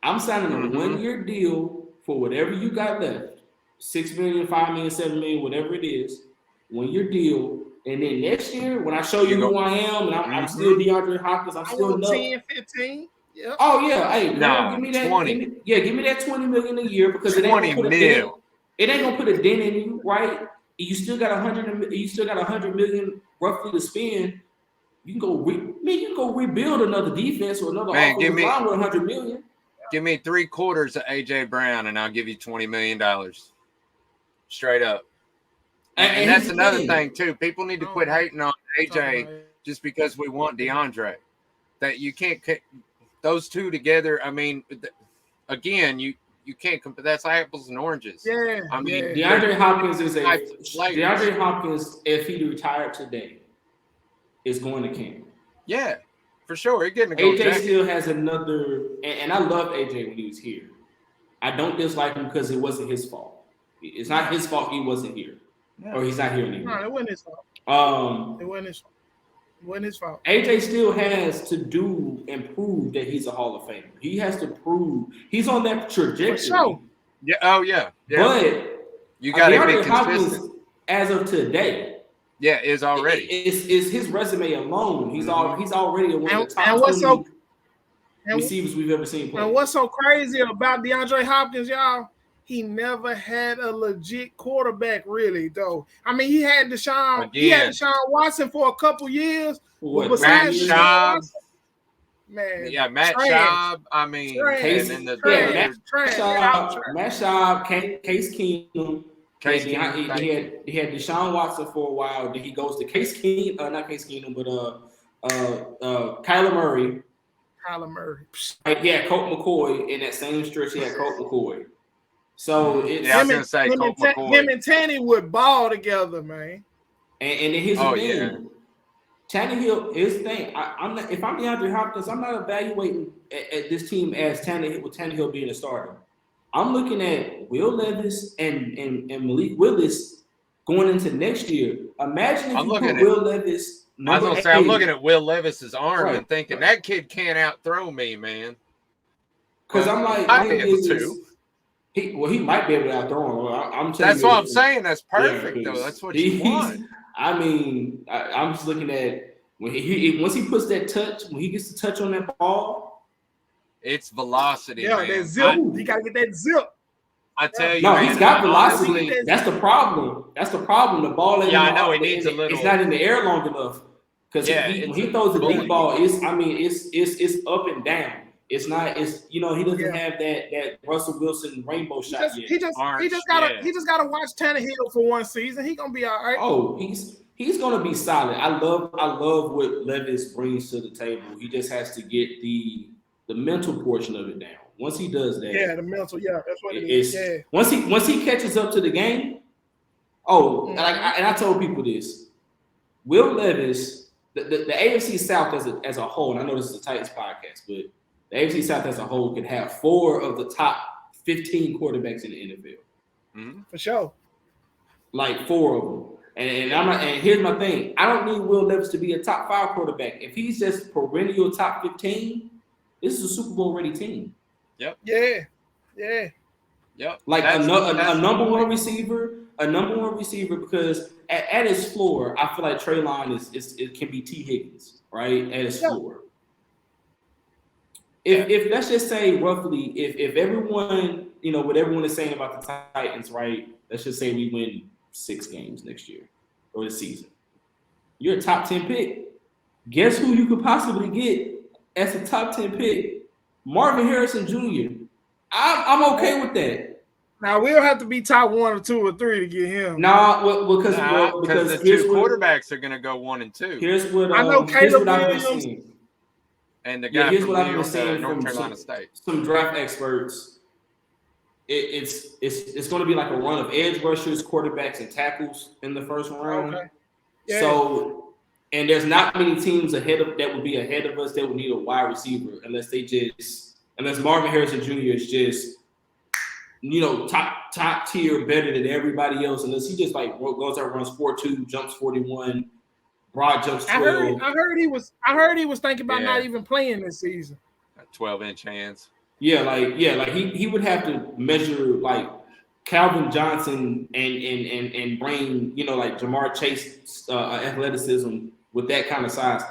I'm signing a 1-year deal for whatever you got left. 6 million, 5 million, 7 million, whatever it is, 1-year deal. And then next year, when I show you who I am, and I'm still DeAndre Hopkins, I'm still 10, 15. Yep. Oh yeah, hey, give me that 20. Give me that $20 million a year because it ain't gonna put a dent in you, right? You still got $100 million roughly to spend. You can go rebuild another defense or another offensive line with $100 million. Give me 3/4 of AJ Brown, and I'll give you $20 million, straight up. And that's another thing too. People need to quit hating on AJ just because we want DeAndre. That you can't. Those two together, I mean, again, you can't compare. That's apples and oranges. Yeah. I mean, DeAndre Hopkins DeAndre Hopkins, if he retired today, is going to camp. Yeah, for sure. He's getting a gold AJ jacket. still has another, and I love AJ when he was here. I don't dislike him because it wasn't his fault. It's not his fault he wasn't here, or he's not here anymore. No, it wasn't his fault. It wasn't his fault. It wasn't his fault. AJ still has to do and prove that he's a Hall of Famer. He has to prove he's on that trajectory. For sure. Yeah. Oh yeah. But you got to be consistent. Hopkins, as of today, is already. It's his resume alone. He's already one of the top and what's 20 receivers we've ever seen play. And what's so crazy about DeAndre Hopkins, y'all? He never had a legit quarterback, really, though. I mean, he had Deshaun Watson for a couple years. Matt Schaub. Man. Yeah, Matt Schaub. I mean, Matt Schaub, Case Keenum. He had Deshaun Watson for a while. Then he goes to not Case Keenum, but Kyler Murray. He had Colt McCoy in that same stretch. He had Colt McCoy. So I was gonna say Colt McCoy. Him and Tanny would ball together, man. And then here's the thing. Tannehill, his thing. I'm not. If I'm DeAndre Hopkins, I'm not evaluating at this team as Tannehill with Tannehill being a starter. I'm looking at Will Levis and Malik Willis going into next year. Imagine if you put Will Levis. I was gonna say, I'm looking at Will Levis's arm and thinking that kid can't outthrow me, man. Because I'm like, I be able to. He might be able to outthrow him. That's what I'm saying. That's perfect, though. That's what you want. I mean, I'm just looking at once he puts that touch, when he gets to touch on that ball, it's velocity. Yeah, man. that zip. He got to get that zip. I tell you, he's got velocity. That's the problem. The ball. I know he needs a little. It's not in the air long enough because when he throws the deep ball, it's up and down. It's not. He doesn't have that Russell Wilson rainbow shot yet. He just gotta watch Tannehill for one season. He gonna be all right. Oh, he's gonna be solid. I love what Levis brings to the table. He just has to get the mental portion of it down. Once he does that, the mental. Yeah, that's what it is. Yeah. Once he catches up to the game. Oh, and I told people this. Will Levis, the AFC South as a whole, and I know this is a Titans podcast, but the AFC South as a whole could have 4 of the top 15 quarterbacks in the NFL. Mm-hmm. For sure. Like 4 of them. And here's my thing. I don't need Will Levis to be a top 5 quarterback. If he's just perennial top 15, this is a Super Bowl ready team. Yep. Yeah. Yep. Like a number one receiver, because at his floor, I feel like Treylon it can be T. Higgins, right? At his floor. If let's just say roughly, if everyone, what everyone is saying about the Titans, right? Let's just say we win 6 games next year or this season. You're a top 10 pick. Guess who you could possibly get as a top 10 pick? Marvin Harrison Jr. I'm okay with that. Now we'll have to be top 1 or 2 or 3 to get him. because the here's two quarterbacks are going to go 1 and 2. Here's what I know Caleb Williams and the guy here's from what I've been seeing North from Carolina State. Some draft experts. It's going to be like a run of edge rushers, quarterbacks, and tackles in the first round. Okay. Yeah. So, and there's not many teams that would be ahead of us that would need a wide receiver unless Marvin Harrison Jr. is just, top tier, better than everybody else. Unless he just like goes out, runs 4.2, jumps 41, broad jumps 12. I heard he was thinking about not even playing this season. 12-inch hands. Yeah, he would have to measure like Calvin Johnson and bring like Jamar Chase athleticism with that kind of size.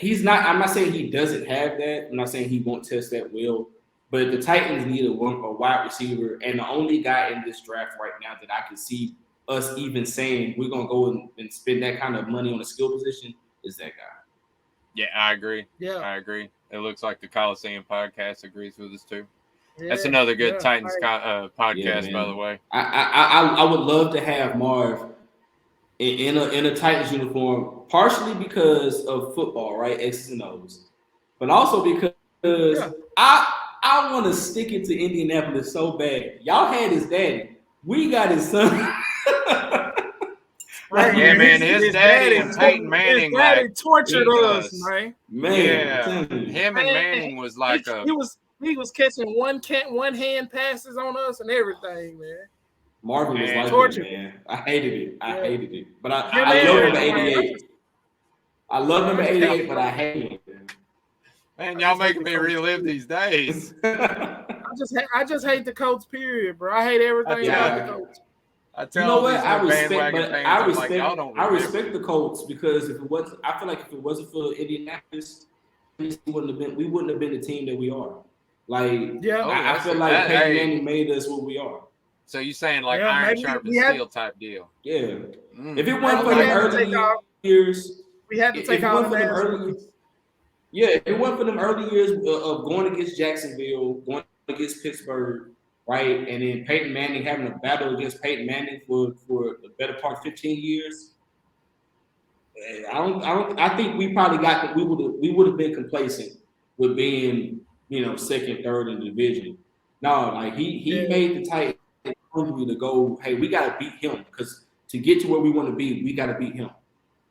I'm not saying he doesn't have that. I'm not saying he won't test that well. But the Titans need a wide receiver, and the only guy in this draft right now that I can see us even saying we're gonna go and spend that kind of money on a skill position is that guy. Yeah, I agree. Yeah, I agree. It looks like the Coliseum podcast agrees with us too. Yeah, that's another good Titans podcast, by the way. I would love to have Marv in a Titans uniform, partially because of football, right? X's and O's, but also because I want to stick it to Indianapolis so bad. Y'all had his daddy. We got his son. Right. Yeah, man. His daddy and Peyton Manning tortured us, man. Yeah. Him and Manning was like he was catching one hand passes on us and everything, man. Marvin was like tortured. Man. I hated it. But I love number 88. I love number 88, but I hate it. Man, y'all making me relive these days. I just hate the Colts, period, bro. I hate everything about the Colts. I tell what? I respect the Colts because I feel like if it wasn't for Indianapolis, we wouldn't have been the team that we are. Like, I feel like Peyton Manning made us what we are. So you saying like iron sharpens steel type deal? Yeah. If it wasn't for the early years, we had to take out the early. Yeah, if it wasn't for them early years of going against Jacksonville, going against Pittsburgh, right, and then Peyton Manning having a battle against Peyton Manning for the better part of 15 years, I think we probably we would have been complacent with being second, third in the division. No, like he made the Titans hungry to go. Hey, we got to beat him because to get to where we want to be, we got to beat him.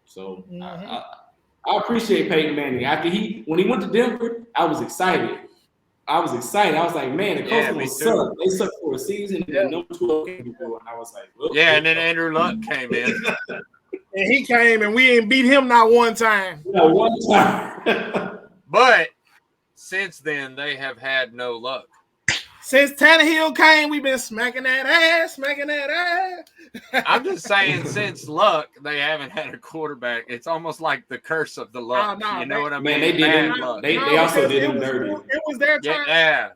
So I appreciate Peyton Manning. When he went to Denver, I was excited. I was like, man, the Colts gonna suck. They sucked for a season, and then number 12 came before, and I was like, and then Andrew Luck came in. And he came, and we ain't beat him not one time. One time. But since then, they have had no luck. Since Tannehill came, we've been smacking that ass. I'm just saying, since Luck, they haven't had a quarterback. It's almost like the curse of the Luck. You know what I mean? Man, they did. They also did him dirty. It was their time.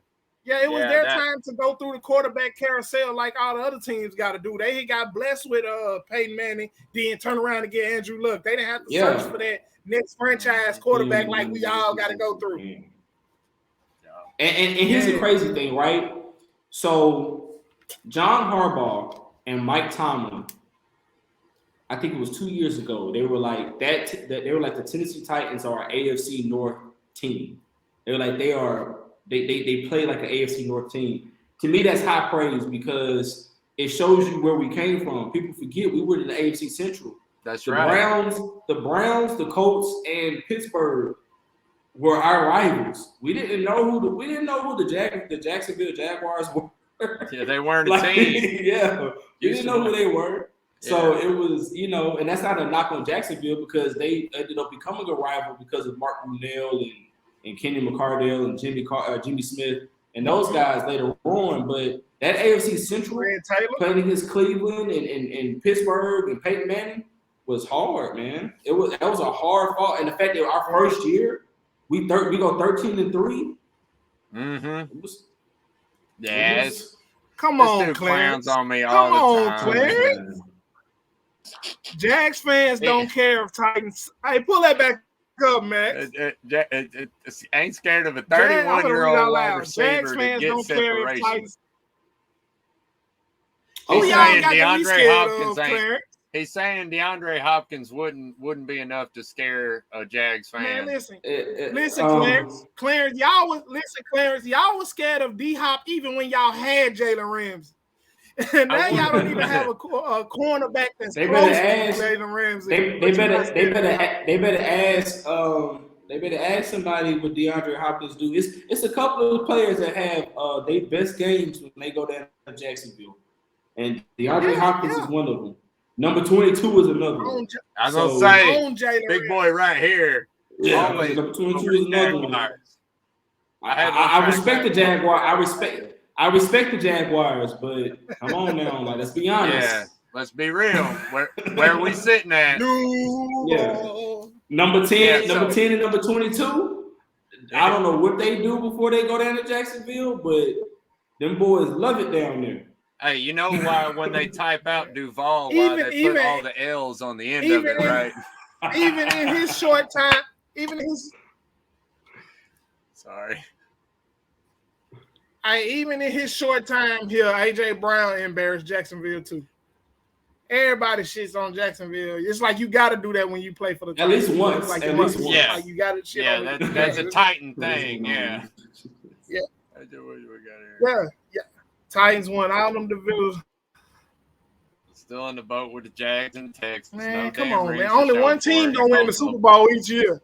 It was their time to go through the quarterback carousel like all the other teams got to do. They got blessed with Peyton Manning, then turn around and get Andrew Luck. They didn't have to search for that next franchise quarterback like we all got to go through. And here's the crazy thing, right? So John Harbaugh and Mike Tomlin, I think it was 2 years ago, they were like they were like the Tennessee Titans are our AFC North team. They were like they play like an AFC North team. To me, that's high praise because it shows you where we came from. People forget we were in the AFC Central. That's the right. The Browns, the Colts, and Pittsburgh were our rivals. We didn't know who the Jacksonville Jaguars were. Yeah, they weren't a team. Yeah, we didn't know who they were. So it was, and that's not a knock on Jacksonville because they ended up becoming a rival because of Mark Brunell and Kenny McCardell and Jimmy Smith and those guys later on. But that AFC Central playing against Cleveland and Pittsburgh and Peyton Manning was hard, man. That was a hard fought, and the fact that our first year we go 13-3. Mm-hmm. Come on, Clarence. On me all the time. Clarence. Jags fans don't care if Titans. Hey, pull that back up, Max. Ain't scared of a 31-year-old wide receiver Jags fans to get don't care if separation. Titans. Who He's y'all saying got to be DeAndre scared Hopkins of, ain't. Clarence? He's saying DeAndre Hopkins wouldn't be enough to scare a Jags fan. Man, listen, Clarence, y'all was scared of D-Hop even when y'all had Jalen Ramsey. And now y'all don't even have a cornerback that's close to Jalen Ramsey. They better ask somebody what DeAndre Hopkins do. It's a couple of players that have their best games when they go down to Jacksonville, and DeAndre Hopkins is one of them. Number 22 is another one. I was gonna say, big boy right here. Yeah, always number 22 is another one. I respect the Jaguars. I respect the Jaguars, but come on now, like let's be honest. Yeah, let's be real. Where are we sitting at? Yeah. Number 10 and number 22. I don't know what they do before they go down to Jacksonville, but them boys love it down there. Hey, you know why when they type out Duval, why they put all the L's on the end of it, right? Even in his short time, Sorry. Even in his short time here, AJ Brown embarrassed Jacksonville too. Everybody shits on Jacksonville. It's like you got to do that when you play for the Titans. At least once. Like at least once. Yeah. Like you got to shit on it. That's a Titan thing. Yeah. Yeah. What we got here? Yeah. Titans won all them divisions. Still in the boat with the Jags and Texans. Man, come on, man. Only one team gonna win the Super Bowl each year.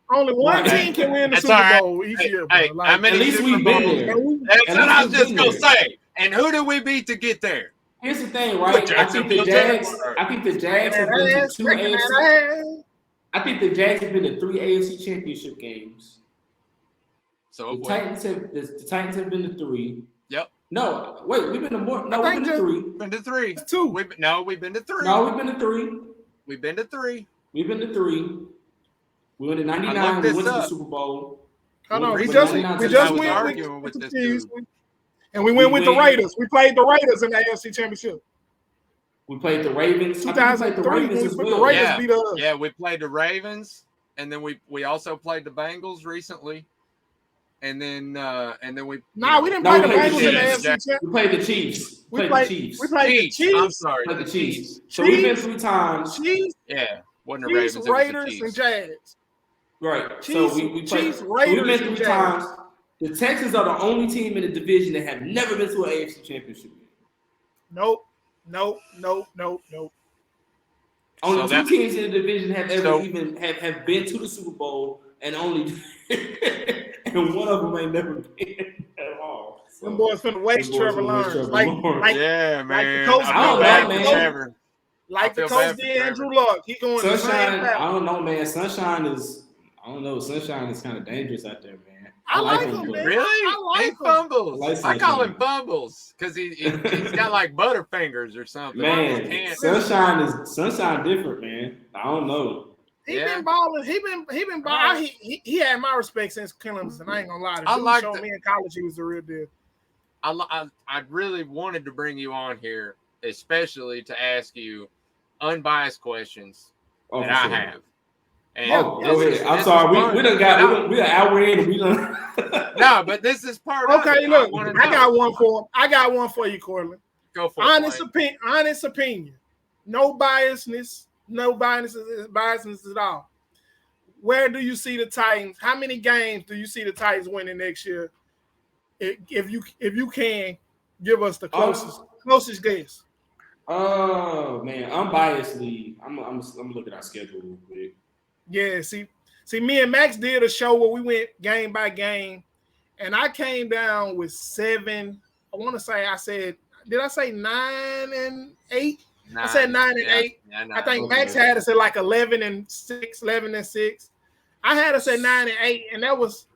Only one team can win the Super Bowl each year, bro. Like, at least we've been there. That's what I was just gonna say. And who did we beat to get there? Here's the thing, right? I think the Jags have been to 2 AFC. I think the Jags have been to 3 AFC championship games. So the Titans have been to 3. Yep. No, wait, we've been to more. No, we've been to 3. Been to 3. 2. We've been to 3. No, we've been to 3. We've been to 3. We've been to 3. We went to 99. We went to the Super Bowl. Hold on, we just went arguing with this dude. And we went with the Raiders. We played the Raiders in the AFC Championship. We played the Ravens. 2003. The Raiders beat us. Yeah, we played the Ravens, and then we also played the Bengals recently. And then we. We didn't play the Bengals in the AFC Championship. We played the Chiefs. We played the Chiefs. I'm sorry. We played the Chiefs. So we've been 3 times. Chiefs. Yeah. Wasn't the Chiefs, Ravens, Raiders, and Jags. Right. Chiefs, so we played. Chiefs, Raiders, we've been 3 times. The Texans are the only team in the division that have never been to an AFC championship. Nope. Only 2 teams in the division have ever have been to the Super Bowl, and only and one of them ain't never been at all. So, them boys finna waste Trevor Lawrence. Yeah, man. Like the coach did Andrew Luck. He going Sunshine. I don't know, man. Sunshine is kind of dangerous out there, man. I like him, man. Really? I like he him. fumbles. I call him Fumbles because he's got like butterfingers or something. Man, Sunshine different, man. I don't know. He been balling. He been balling. He had my respect since Clemson. I ain't gonna lie. I showed me in college he was the real deal. I really wanted to bring you on here, especially to ask you unbiased questions that I have. And go ahead. I'm sorry. We done got we an hour in and we done. No, but this is part of it. Okay, look, I got one for him. I got one for you, Courtlandt. Go for it. Honest opinion. No biasness at all. Where do you see the Titans? How many games do you see the Titans winning next year? If you can give us the closest guess. Oh man, unbiasedly, I'm looking at our schedule real quick. Yeah, see, me and Max did a show where we went game by game, and I came down with 7. I said 9 and 8? I said 9 and 8. Yeah, I think Max had us at like 11 and 6. I had us at 9 and 8, and that was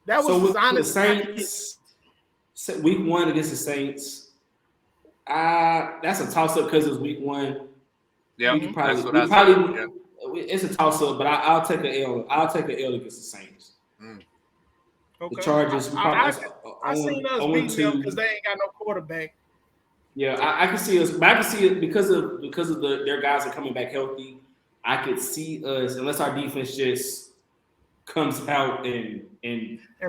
honest. The Saints, week 1 against the Saints. That's a toss up because it's week 1. Yeah, it's a toss up, but I'll take an L. I'll take an L against the Saints. Okay. The Chargers. I seen us beat them because they ain't got no quarterback. Yeah, I can see us. But I can see it because of their guys are coming back healthy. I could see us unless our defense just comes out and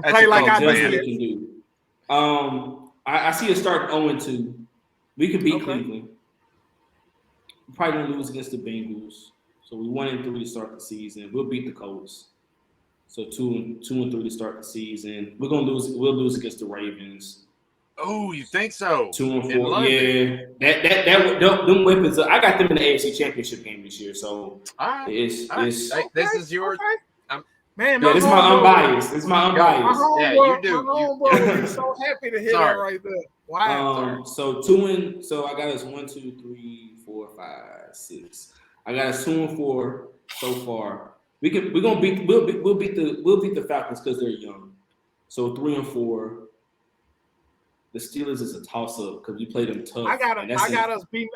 play like I can do. I see us start 0-2. We could beat Cleveland. probably gonna lose against the Bengals. So we 1-3 to start the season. We'll beat the Colts. So 2-3 to start the season. We'll lose against the Ravens. Oh, you think so? 2-4. Yeah. Them weapons. I got them in the AFC Championship game this year. So this is yours. Okay. Man, this is my unbiased. This is my unbiased. Yeah, you do. My homeboy will be so happy to hear that right there. Wow. So I got us 1, 2, 3, 4, 5, 6. I got us 2-4 so far. We'll beat the Falcons because they're young. So 3-4. The Steelers is a toss up because we played them tough. I got us beating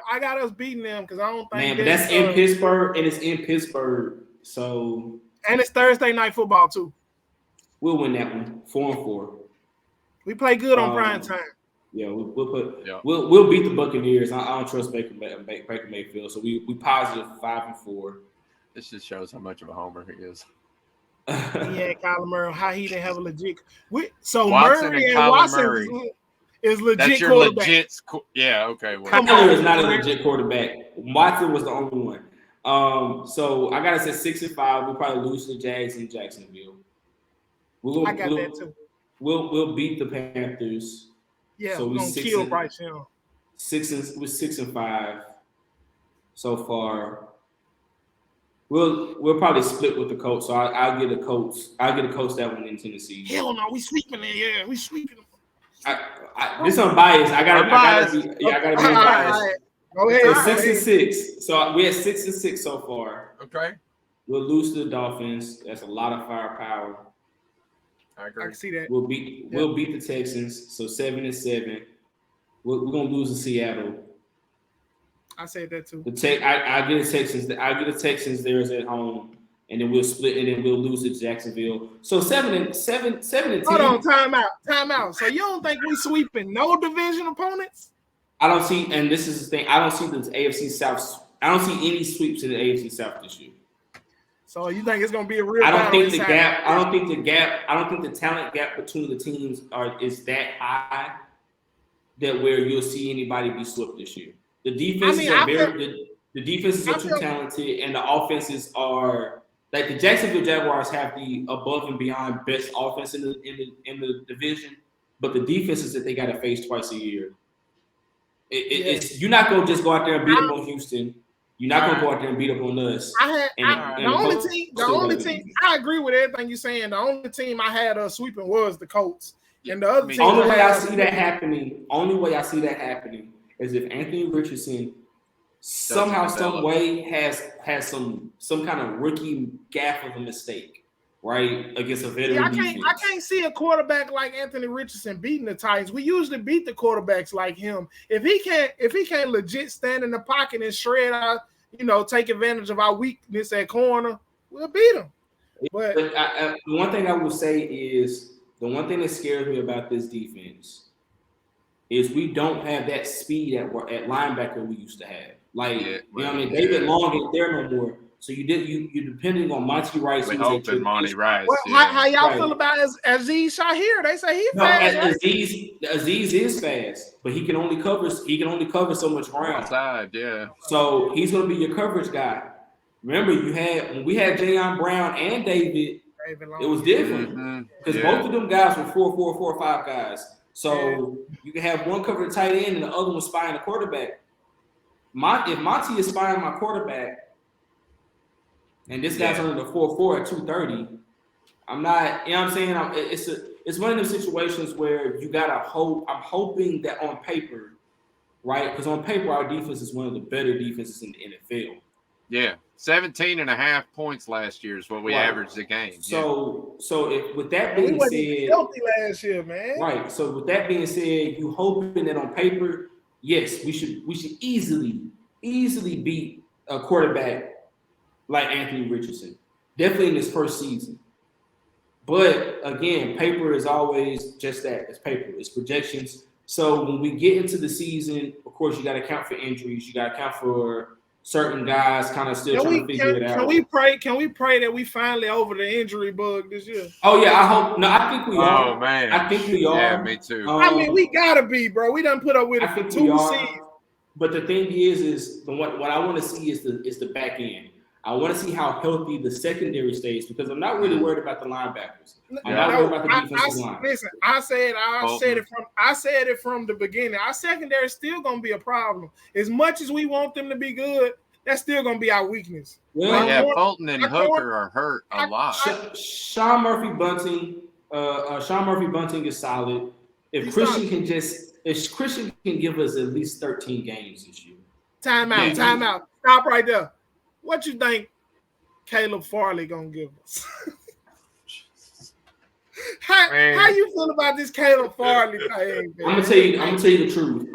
them because I don't think. Man, but that's in Pittsburgh and it's in Pittsburgh. So and it's Thursday night football too. We'll win that one. 4-4. We play good on prime time. Yeah, we'll beat the Buccaneers. I don't trust Baker Mayfield, so we positive 5-4. This just shows how much of a homer he is. Yeah, Kyler Murray, how he didn't have a legit. So Watson Murray and Kyler Watson Murray. is legit. That's your quarterback. legit. Yeah, okay. Well. Kyler is not a legit quarterback. Watson was the only one. So I got us at 6-5. We'll probably lose to the Jags in Jacksonville. I got that too. We'll beat the Panthers. Yeah, so we're gonna kill Bryce Young. 6-5 so far. We'll probably split with the Colts. So I'll get a Colts. That one in Tennessee. Hell no, we sweeping it. Yeah, we sweeping them. This unbiased. I gotta be unbiased. Go ahead. So 6-6. So we're at 6-6 so far. Okay. We'll lose to the Dolphins. That's a lot of firepower. I agree. I can see that. We'll beat the Texans. So 7-7. We're gonna lose to Seattle. I said that too. I get the Texans theirs at home, and then we'll split, and then we'll lose to Jacksonville. So 7-10. Hold on, time out. So you don't think we sweeping no division opponents? I don't see, and this is the thing. I don't see the AFC South. I don't see any sweeps in the AFC South this year. So you think it's gonna be a real? I don't think the gap. I don't think the talent gap between the teams is that high that where you'll see anybody be swept this year. The defenses the defenses are too talented, and the offenses are like the Jacksonville Jaguars have the above and beyond best offense in the division, but the defenses that they got to face twice a year. It's you're not gonna just go out there and beat up on Houston. You're not gonna go out there and beat up on us. The only team. I agree with everything you're saying. The only team I had sweeping was the Colts, and the other team. Only way I see that happening is if Anthony Richardson somehow, some way has some kind of rookie gaffe of a mistake, right, against a veteran defense. I can't see a quarterback like Anthony Richardson beating the Titans. We usually beat the quarterbacks like him. If he can't legit stand in the pocket and shred out, take advantage of our weakness at corner, we'll beat him. But the one thing I will say is the one thing that scares me about this defense is we don't have that speed at linebacker we used to have. David Long ain't there no more. So you're depending on Monty Rice. We're hoping Monty Rice. How y'all feel about Aziz Shahir? They say he's fast. Aziz is fast, but he can only cover so much ground. Outside, yeah. So he's gonna be your coverage guy. Remember, when we had Jayon Brown and David it was different because both of them guys were 4-4, 4-5 guys. So you can have one cover the tight end and the other one spying the quarterback. If Monty is spying my quarterback, and this guy's under the 4-4 at 230, I'm not. You know what I'm saying? It's one of those situations where you gotta hope. I'm hoping that on paper, right? Because on paper our defense is one of the better defenses in the NFL. Yeah, 17.5 points last year is what we averaged a game. So with that being said, healthy last year, man. Right. So with that being said, you hoping that on paper, yes, we should easily beat a quarterback like Anthony Richardson. Definitely in his first season. But again, paper is always just that. It's paper. It's projections. So when we get into the season, of course, you got to account for injuries. You got to account for certain guys kind of still trying to figure it out. Can we pray that we finally over the injury bug this year? Oh yeah, I hope. No, I think we are. Oh man, I think we are. Yeah, me too. We gotta be, bro. We done put up with it for 2 seasons. But the thing is what I want to see is the back end. I want to see how healthy the secondary stays because I'm not really worried about the linebackers. I'm not worried about the defensive line. Listen, I said it from the beginning. Our secondary is still gonna be a problem. As much as we want them to be good, that's still gonna be our weakness. Well, Fulton and Hooker are hurt a lot. Sean Murphy Bunting is solid. If Christian can give us at least 13 games this year. Time out. Stop right there. What you think Caleb Farley gonna give us? how you feel about this Caleb Farley thing? I'm gonna tell you the truth.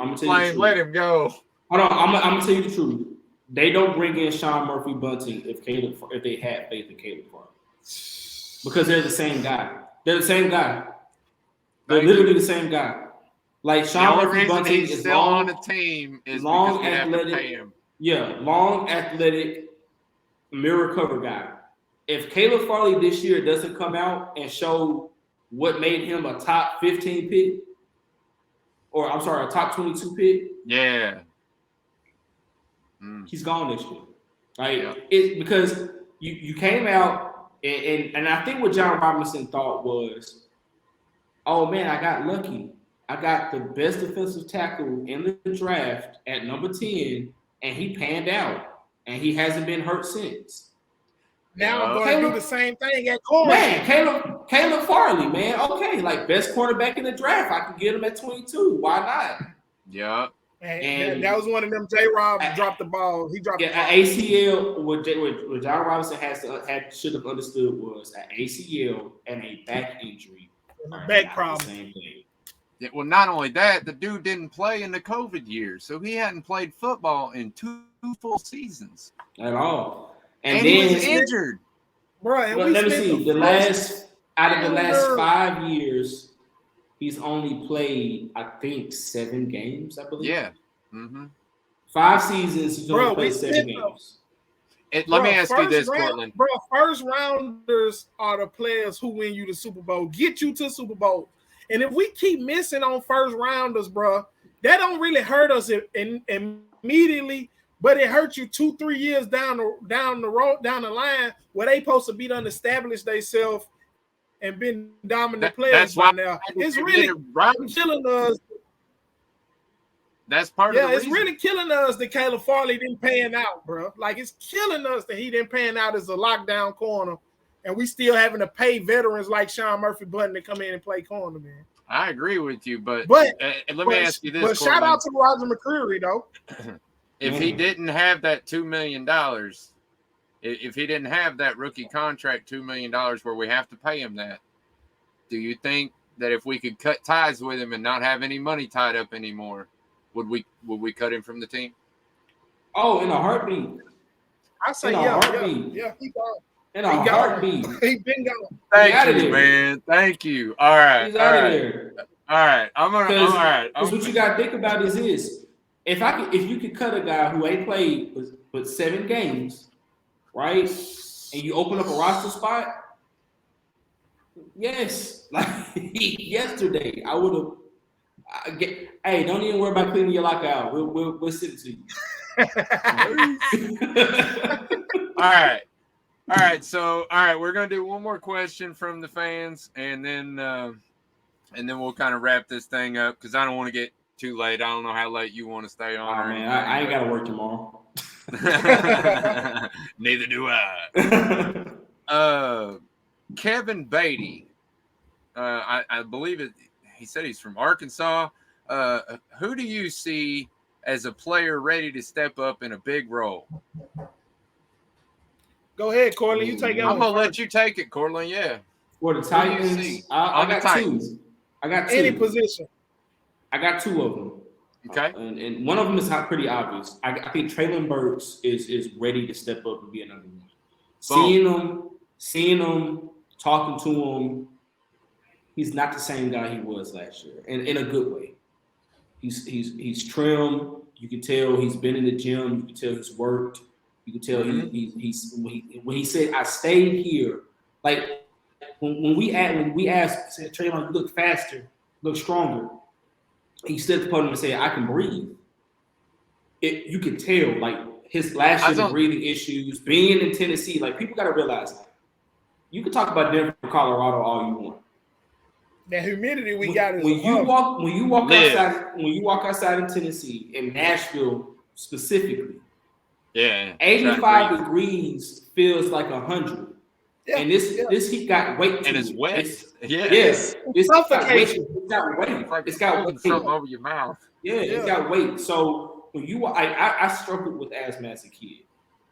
Let him go. Hold on, I'm gonna tell you the truth. They don't bring in Sean Murphy Bunting if they had faith in Caleb Farley. Because they're the same guy. They're the same guy. They're literally the same guy. Like Sean Murphy Bunting is still on the team is long, because we athletic, have to pay him. Yeah, long, athletic, mirror cover guy. If Caleb Farley this year doesn't come out and show what made him a top 15 pick, or I'm sorry, a top 22 pick, he's gone this year. Right? It's because you came out and I think what John Robinson thought was, oh man, I got lucky. I got the best defensive tackle in the draft at number 10, and he panned out, and he hasn't been hurt since. Now I'm going to do the same thing at corner. Man, Caleb Farley, man. Okay, like best quarterback in the draft. I can get him at 22. Why not? Yeah. And that was one of them. J-Rob dropped the ball. He dropped the ball. ACL, what John Robinson should have understood was an ACL and a back injury. Back problem. Same thing. Yeah, well, not only that, the dude didn't play in the COVID year, so he hadn't played football in 2 full seasons at all. And then he was injured. Bro, well, let me see. Out of the last 5 years, he's only played, I think, 7 games, I believe. Yeah. Mm-hmm. 5 seasons, he's only played 7 games. Let me ask you this, Courtland. Bro, first rounders are the players who win you the Super Bowl, get you to Super Bowl. And if we keep missing on first rounders, bro, that don't really hurt us immediately, but it hurts you 2-3 years down the line where they supposed to be done established themselves and been dominant players by now. It's really killing us. That's part of the reason. It's really killing us that Caleb Farley didn't pan out, bro. Like, it's killing us that he didn't pan out as a lockdown corner. And we still having to pay veterans like Sean Murphy Bunting to come in and play corner, man. I agree with you, but let me ask you this. But shout out to Roger McCreary, though. If he didn't have that $2 million, if he didn't have that rookie contract, $2 million where we have to pay him that, do you think that if we could cut ties with him and not have any money tied up anymore, would we cut him from the team? Oh, in a heartbeat. I say yeah. He gone. In a heartbeat. He been gone. Thank you, man. Thank you. All right. He's out of there. All right. All right. Because what you gotta think about is this. If you could cut a guy who ain't played but 7 games, right? And you open up a roster spot, yes. Like yesterday, I would have. Hey, don't even worry about cleaning your locker out. We'll send it to you. All right. So, we're gonna do one more question from the fans, and then we'll kind of wrap this thing up because I don't want to get too late. I don't know how late you want to stay on. Oh man, I ain't gotta work tomorrow. Neither do I. Kevin Beatty, I believe it. He said he's from Arkansas. Who do you see as a player ready to step up in a big role? Go ahead, Courtland. You take it. I'm gonna let you take it, Courtland. Yeah. For the Titans, I got two. I got two. Any position. I got 2 of them. Okay. And one of them is pretty obvious. I think Traylon Burks is ready to step up and be another one. Seeing him, talking to him, he's not the same guy he was last year, and in a good way. He's trim. You can tell he's been in the gym. You can tell he's worked. You can tell when he said, "I stayed here." Like when we asked, said, "Traylon, you look faster, look stronger." He stood at the podium and said, "I can breathe." you can tell, like, his last year, the breathing issues, being in Tennessee, like, people got to realize, you can talk about Denver, Colorado all you want. The humidity we got is when you walk outside in Tennessee, in Nashville specifically, 85 degrees feels like 100. Yeah, and this heat got weight to and it's it. wet. It's suffocation. It's got weight. It's got something over your mouth. It's got weight. So when I struggled with asthma as a kid,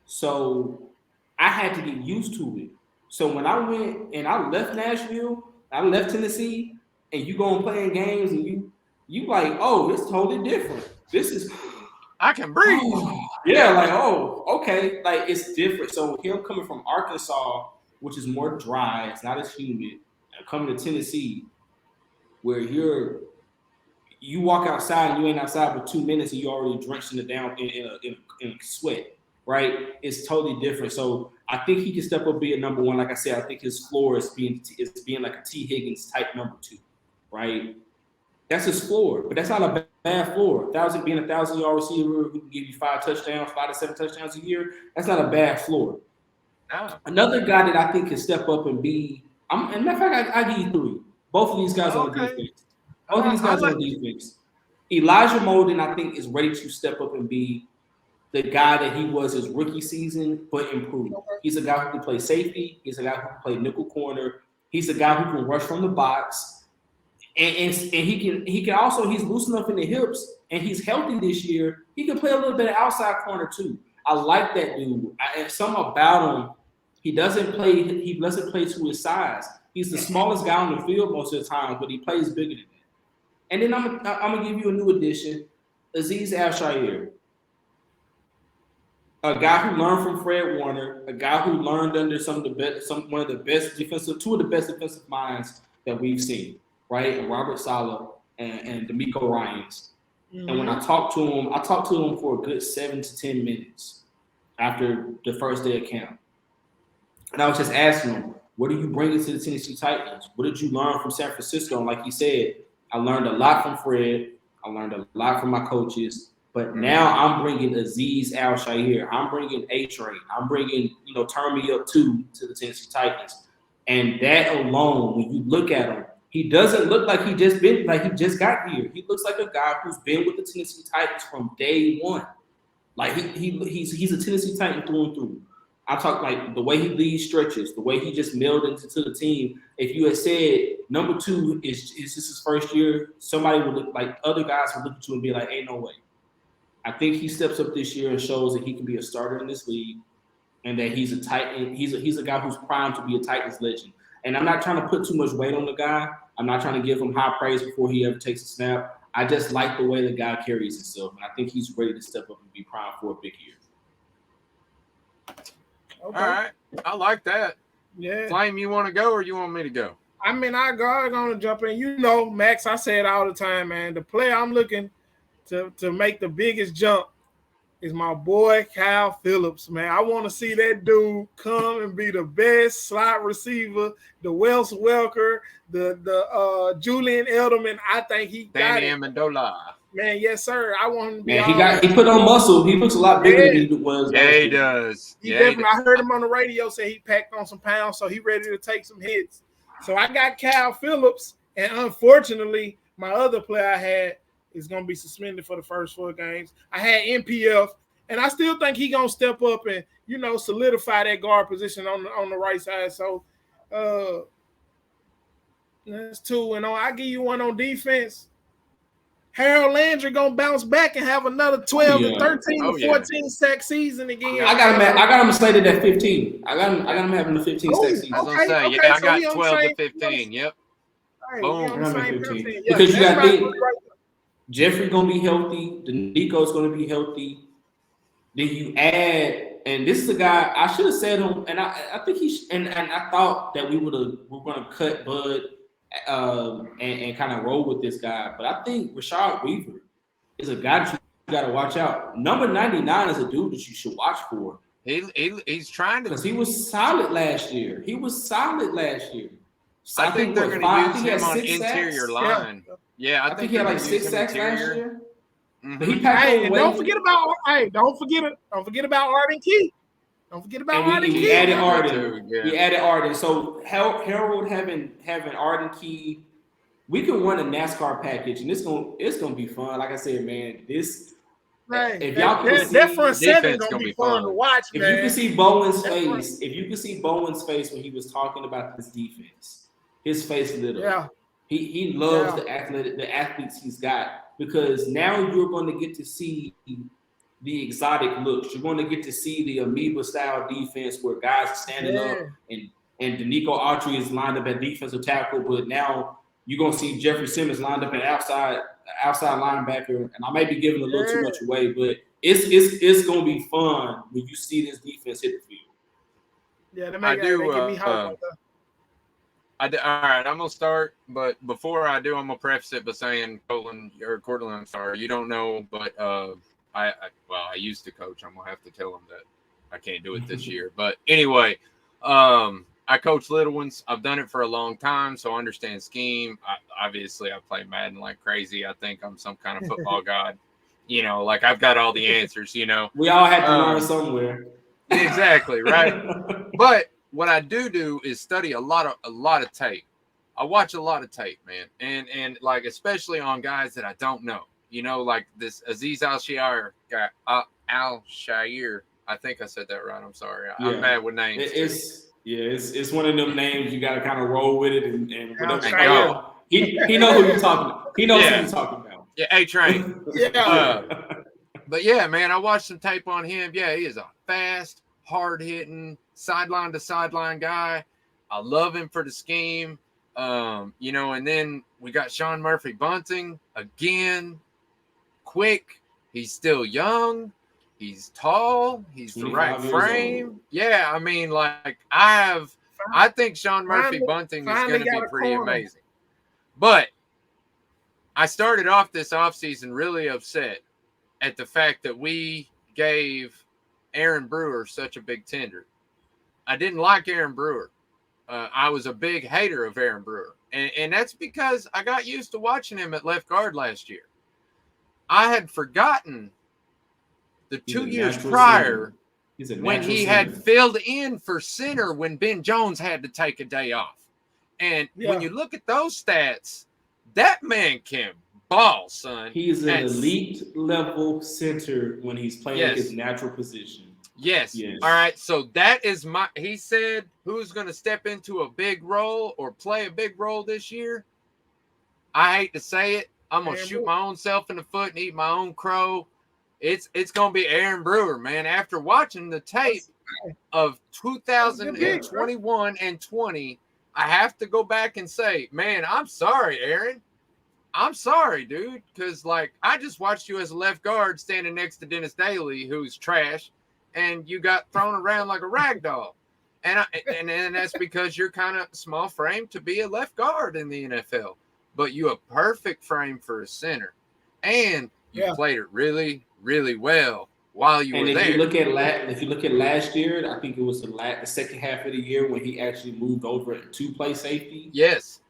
so I had to get used to it. So when I went and I left Nashville, I left Tennessee, and you go and play in games, and you like, oh, it's totally different. This is I can breathe. Okay, like it's different. So him coming from Arkansas, which is more dry, it's not as humid, and coming to Tennessee, where you walk outside and you ain't outside for 2 minutes and you already drenched in in sweat, right? It's totally different. So I think he can step up, be a number one. Like I said, I think his floor is being like a T. Higgins type number 2, right? That's his floor, but that's not a bad floor. Being a 1,000-yard receiver who can give you 5 to 7 touchdowns a year, that's not a bad floor. Oh. Another guy that I think can step up and be, and matter of fact, I give you 3. Both of these guys on defense. Both of these guys on defense. Elijah Molden, I think, is ready to step up and be the guy that he was his rookie season, but improved. He's a guy who can play safety. He's a guy who can play nickel corner. He's a guy who can rush from the box. And he can also, he's loose enough in the hips, and he's healthy this year. He can play a little bit of outside corner too. I like that dude. And something about him, he doesn't play to his size. He's the smallest guy on the field most of the time, but he plays bigger than that. And then I'm gonna give you a new addition, Azeez Al-Shaair. A guy who learned from Fred Warner, a guy who learned under two of the best defensive minds that we've seen, right? And Robert Saleh and DeMeco Ryans. Mm-hmm. And when I talked to him for a good 7 to 10 minutes after the first day of camp. And I was just asking him, what are you bringing to the Tennessee Titans? What did you learn from San Francisco? And like he said, I learned a lot from Fred. I learned a lot from my coaches. But now I'm bringing Azeez Al-Shaair. I'm bringing A-Train. I'm bringing, Turn Me Up 2 to the Tennessee Titans. And that alone, when you look at him, he doesn't look like he just got here. He looks like a guy who's been with the Tennessee Titans from day one. Like he's a Tennessee Titan through and through. I talk like the way he leads stretches, the way he just melded into the team. If you had said number 2 is this his first year, somebody would look like other guys would look at you and be like, ain't no way. I think he steps up this year and shows that he can be a starter in this league, and that he's a Titan. He's a guy who's primed to be a Titans legend. And I'm not trying to put too much weight on the guy. I'm not trying to give him high praise before he ever takes a snap. I just like the way the guy carries himself, and I think he's ready to step up and be primed for a big year. Okay. All right, I like that. Yeah, Flame, you want to go or you want me to go? I mean, I'm gonna jump in. Max, I say it all the time, man. The player I'm looking to make the biggest jump is my boy Kyle Phillips, man. I want to see that dude come and be the best slot receiver, the Wes Welker, the Julian Edelman. I think he got it. Amendola. Man, yes, sir. I want him to be. He put on muscle. He looks a lot bigger than he was. Yeah, he does. I heard him on the radio say he packed on some pounds, so he ready to take some hits. So I got Kyle Phillips, and unfortunately, my other player I had is going to be suspended for the first 4 games. I had NPF, and I still think he's going to step up and, solidify that guard position on the right side. So that's 2. And I give you one on defense. Harold Landry going to bounce back and have another 12 to 13 to 14 sack season again. I got him slated at 15. I got him having the 15 sack season. I was going to say, I got 12 to 15. Yep. Right, boom. Because you got to think, Jeffrey going to be healthy. Nico's going to be healthy. Then you add, and this is a guy, I should have said him, and I think and I thought that we're going to cut Bud and kind of roll with this guy. But I think Rashad Weaver is a guy that you got to watch out. Number 99 is a dude that you should watch for. He's trying to. Because he was solid last year. I think they're going to use him on interior line. Yeah, I think he had like 6 sacks last year. But he packed Hey, on and weight. don't forget about Arden Key. Don't forget about Arden We Key. added Arden. Yeah. We added Arden. So Harold having Arden Key, we can run a NASCAR package, and it's gonna be fun. Like I said, man, Right. if y'all can that see front seven defense gonna be fun to watch, if man. you can see Bowen's face, when he was talking about this defense, his face lit up. Yeah. He loves the athletes he's got, because now you're going to get to see the exotic looks. You're going to get to see the amoeba style defense where guys are standing up and Danico Autry is lined up at defensive tackle, but now you're going to see Jeffrey Simmons lined up at outside linebacker. And I may be giving a little too much away, but it's going to be fun when you see this defense hit the field. Yeah, they get me hot. All right, I'm gonna start, but before I do, I'm gonna preface it by saying, Courtlandt, I'm sorry, you don't know, but I used to coach. I'm gonna have to tell them that I can't do it this year. But anyway, I coach little ones. I've done it for a long time, so I understand scheme. Obviously, I play Madden like crazy. I think I'm some kind of football god. You know, like I've got all the answers. You know, we all had to learn somewhere. Exactly right, but what I do is study a lot of tape. I watch a lot of tape, man, and like especially on guys that I don't know. You know, like this Aziz Al-Shaair guy, Al-Shaair. I think I said that right. I'm sorry. I'm bad with names. It's one of them names you got to kind of roll with it and go. He knows who you're talking about. He knows who you're talking about. Yeah, A-Train. But yeah, man, I watched some tape on him. Yeah, he is a fast, hard-hitting, sideline to sideline guy. I love him for the scheme. You know, and then we got Sean Murphy Bunting again, quick. He's still young. He's tall. He's the right frame. Yeah, I mean, like I think Sean Murphy Bunting is going to be pretty amazing. But I started off this offseason really upset at the fact that we gave Aaron Brewer such a big tender. I didn't like Aaron Brewer. I was a big hater of Aaron Brewer. And that's because I got used to watching him at left guard last year. I had forgotten the 2 years prior when he had filled in for center when Ben Jones had to take a day off. And when you look at those stats, that man can ball, son. He's an elite level center when he's playing his natural position. Yes. All right. So that is he said, who's going to step into a big role or play a big role this year? I hate to say it. I'm going to shoot my own self in the foot and eat my own crow. It's going to be Aaron Brewer, man. After watching the tape of 2021 and 20, I have to go back and say, man, I'm sorry, Aaron. I'm sorry, dude, because, like, I just watched you as a left guard standing next to Dennis Daly, who's trash, and you got thrown around like a rag doll. And that's because you're kind of small frame to be a left guard in the NFL. But you a perfect frame for a center. And you played it really, really well while you were there. If you look at last year, I think it was the second half of the year when he actually moved over to play safety. Yes.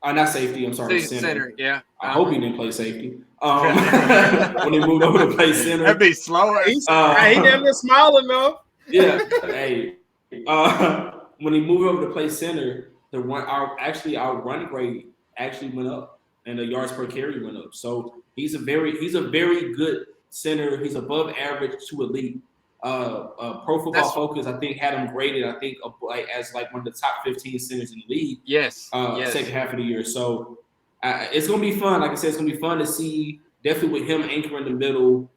Not safety. I'm sorry, center. Yeah. I hope he didn't play safety. When he moved over to play center, that'd be slower. He never smile enough. Yeah. Hey. When he moved over to play center, our running rate actually went up, and the yards per carry went up. So he's a very good center. He's above average to elite. Pro Football Focus, I think, had him graded, as like one of the top 15 centers in the league. Yes. Second half of the year. So it's going to be fun. Like I said, it's going to be fun to see, definitely with him anchoring the middle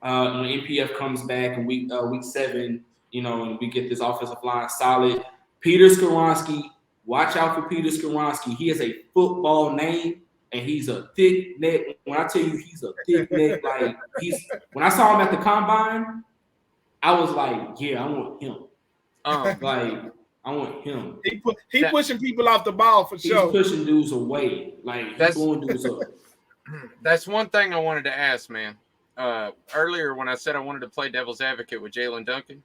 when NPF comes back in week 7, you know, and we get this offensive line solid. Peter Skoronski, watch out for Peter Skoronski. He has a football name, and he's a thick neck. When I tell you he's a thick neck, like when I saw him at the combine, I was like, yeah, I want him. I want him. He pushing people off the ball for sure. He's pushing dudes away. Like, he's going dudes up. That's one thing I wanted to ask, man. Earlier when I said I wanted to play devil's advocate with Jalen Duncan,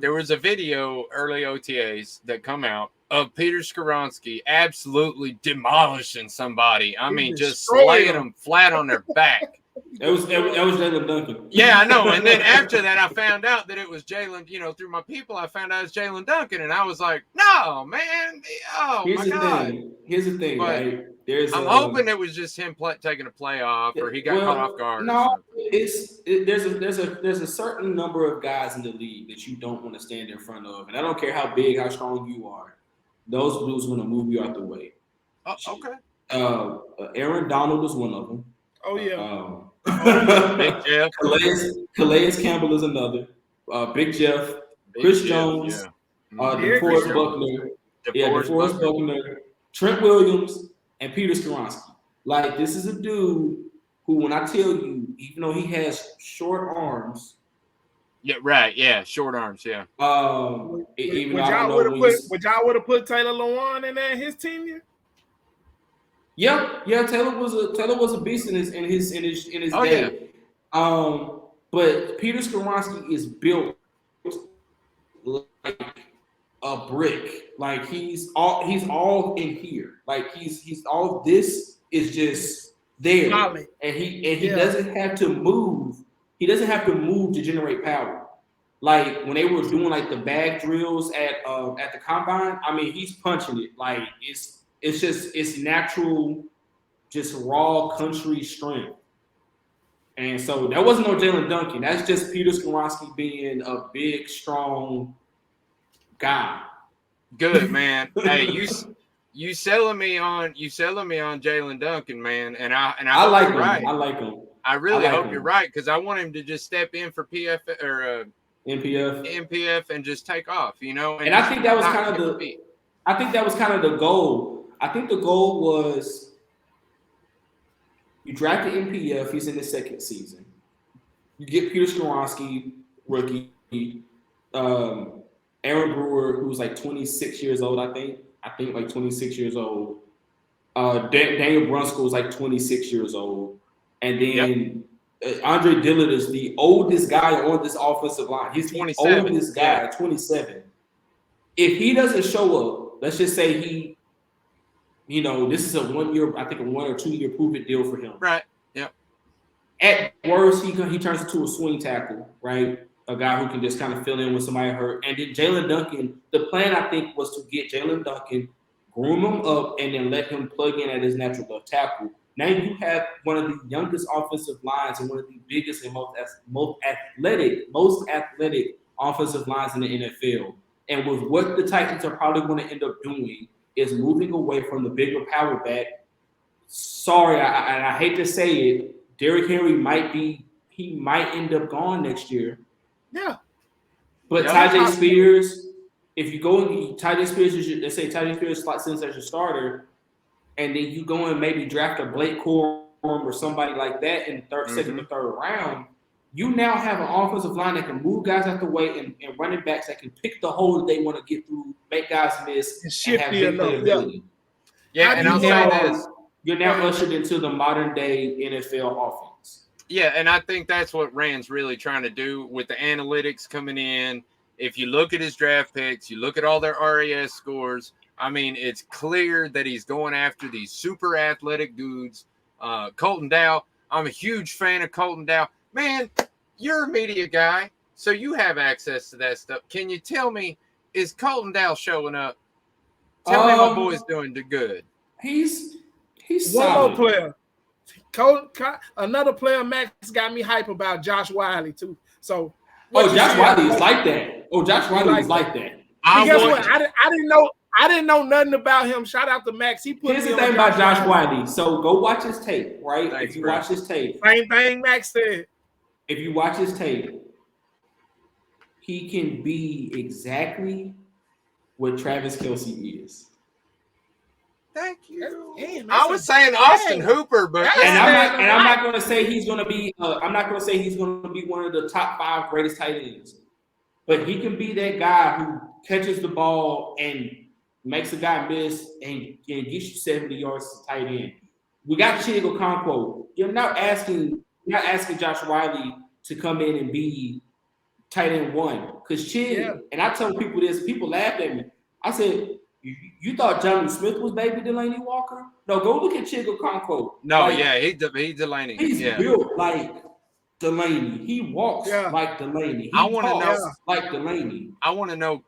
there was a video, early OTAs, that come out of Peter Skoronski absolutely demolishing somebody. I mean, just laying them flat on their back. That was Jalen Duncan. Yeah, I know. And then after that, I found out that it was Jalen. Through my people, I found out it's Jalen Duncan, and I was like, "No, man! Oh Here's my the god!" thing. Here's the thing, But right? I'm hoping it was just him taking a playoff, or he got caught off guard. No, there's a certain number of guys in the league that you don't want to stand in front of, and I don't care how big, how strong you are. Those dudes want to move you out the way. Oh, okay. Aaron Donald is one of them. Oh yeah. Big Jeff. Calais Campbell is another. Big Jeff. Chris Jones. DeForest Buckner. DeForest Buckner. Trent Williams and Peter Skoronski. Like, this is a dude who, when I tell you, even though he has short arms. Yeah, right. Yeah, short arms. Yeah. Would y'all would have put Taylor Lewan in there his team yet? Yeah. Taylor was a beast in his day. Yeah. But Peter Skoronski is built like a brick. Like he's all in here. Like he's all this is just there. Solid. And he doesn't have to move. He doesn't have to move to generate power. Like when they were doing like the bag drills at the combine, I mean, he's punching it. Like it's natural, just raw country strength. And so that wasn't no Jalen Duncan. That's just Peter Skoronski being a big, strong guy. Good, man. Hey, you selling me on Jalen Duncan, man. And I like him. Right. I like him. I really hope you're right, because I want him to just step in for PF or NPF and just take off, And I think that was kind of the goal. I think the goal was you draft the NPF. He's in his second season. You get Peter Skoronski, rookie. Aaron Brewer, who's like 26 years old, I think like 26 years old. Daniel Brunskill was like 26 years old. And then Andre Dillard is the oldest guy on this offensive line. He's the oldest guy, 27. If he doesn't show up, let's just say he, this is a 1 year, I think a 1 or 2 year prove-it deal for him. Right. Yep. At worst, he turns into a swing tackle, right? A guy who can just kind of fill in when somebody hurt. And then Jalen Duncan, the plan, I think, was to get Jalen Duncan, groom him up, and then let him plug in at his natural left tackle. Now you have one of the youngest offensive lines and one of the biggest and most athletic offensive lines in the NFL. And with what the Titans are probably going to end up doing is moving away from the bigger power back. Sorry, I hate to say it, Derrick Henry might end up gone next year. Yeah. But Tyjae Spears, if you go and Tyjae Spears, let's say Tyjae Spears slots in as your starter, and then you go and maybe draft a Blake Corum or somebody like that in second or third round, you now have an offensive line that can move guys out the way and running backs that can pick the hole that they want to get through, make guys miss, and have big playability. Yeah, and I'll say this. You're now ushered into the modern day NFL offense. Yeah, and I think that's what Rand's really trying to do with the analytics coming in. If you look at his draft picks, you look at all their RAS scores, I mean, it's clear that he's going after these super athletic dudes. Colton Dow, I'm a huge fan of Colton Dow. Man, you're a media guy, so you have access to that stuff. Can you tell me, is Colton Dow showing up? Tell me my boy's doing good. He's one solid. more player. Another player, Max got me hype about Josh Wiley too. So, Josh Wiley is like that. Josh Wiley is like that. I didn't know nothing about him. Shout out to Max. Here's the thing about Josh Wiley. So go watch his tape, right? Thanks, if you watch his tape, same thing Max said. If you watch his tape, he can be exactly what Travis Kelce is. Thank you. Damn, I was saying Austin Hooper, but I'm not going to say he's going to be. I'm not going to say he's going to be one of the top 5 greatest tight ends, but he can be that guy who catches the ball and makes a guy miss and gets you 70 yards to tight end. We got Chigo Okonkwo. You're not asking Josh Wiley to come in and be tight end 1 because and I tell people this. People laughed at me. I said, You thought Johnny Smith was baby Delaney Walker? No, go look at Chig Okonkwo. No, like, yeah, he's Delaney. He's built like Delaney. He walks like Delaney. He talks like Delaney. I want to know,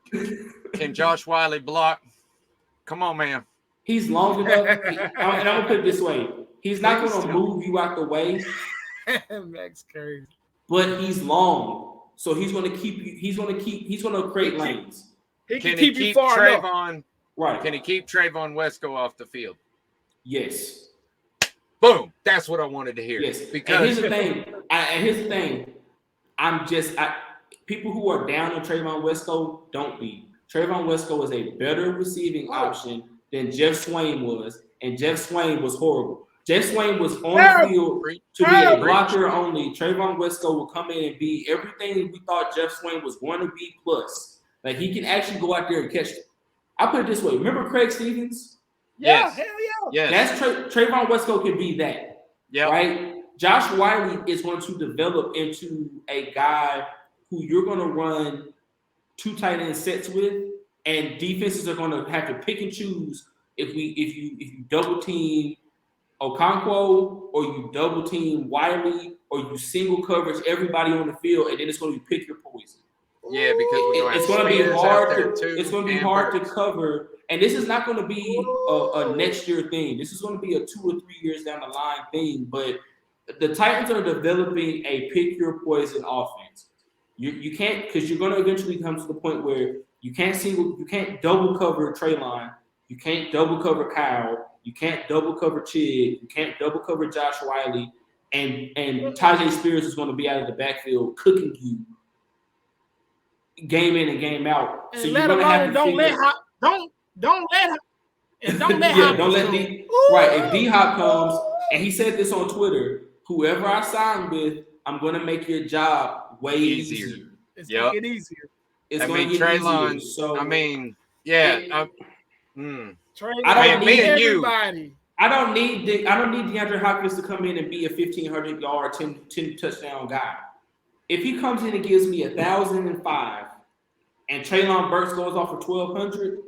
can Josh Wiley block? Come on, man. He's long enough. And I'm going to put it this way. He's not going to move you out the way. That's crazy. But he's long. So he's going to keep you. He's going to create lanes. He can keep you far Trayvon enough. Right. Can he keep Trayvon Wesco off the field? Yes. Boom. That's what I wanted to hear. Yes. Because and here's the thing. People who are down on Trayvon Wesco don't be. Trayvon Wesco is a better receiving option than Jeff Swain was, and Jeff Swain was horrible. Jeff Swain was on the field to be a blocker only. Trayvon Wesco will come in and be everything we thought Jeff Swain was going to be plus. Like, he can actually go out there and catch it. I put it this way. Remember Craig Stevens? Yeah, hell yeah. Yes. That's Trayvon Wesco can be that. Yeah. Right? Josh Wiley is going to develop into a guy who you're going to run 2 tight end sets with, and defenses are going to have to pick and choose if you double team Okonkwo, or you double team Wiley, or you single coverage everybody on the field, and then it's going to be pick your poison. Yeah, because it's going to be hard. It's going to be hard to cover, and this is not going to be a next year thing. This is going to be a 2 or 3 years down the line thing. But the Titans are developing a pick your poison offense. You can't, because you're going to eventually come to the point where you can't double cover Treylon, you can't double cover Kyle, you can't double cover Chig, you can't double cover Josh Wiley, and Tajay Spears is going to be out of the backfield cooking you game in and game out. And so you're going to have to don't let if D-Hop comes, and he said this on Twitter, whoever I sign with, I'm going to make your job way easier. It's going to get easier. It's going to get Treylon, easier. So, I mean, yeah. I don't need everybody. I don't need DeAndre Hopkins to come in and be a 1,500-yard, 10 touchdown guy. If he comes in and gives me 1,005 and Treylon Burks goes off for 1,200,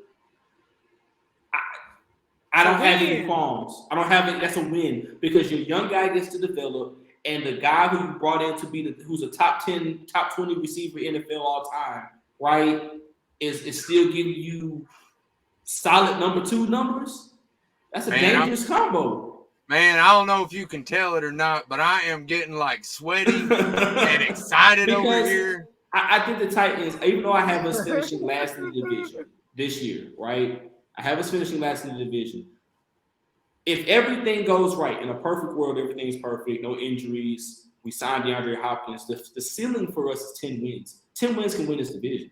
I don't have any qualms. I don't have it. That's a win because your young guy gets to develop, and the guy who you brought in to be who's a top 10, top 20 receiver in NFL all time, right, is still giving you solid number 2 numbers. That's a dangerous combo. Man, I don't know if you can tell it or not, but I am getting like sweaty and excited over here. I think the Titans, even though I have us finishing last in the division this year, right? I have us finishing last in the division. If everything goes right, in a perfect world, everything's perfect, no injuries, we signed DeAndre Hopkins, the ceiling for us is 10 wins. 10 wins can win this division.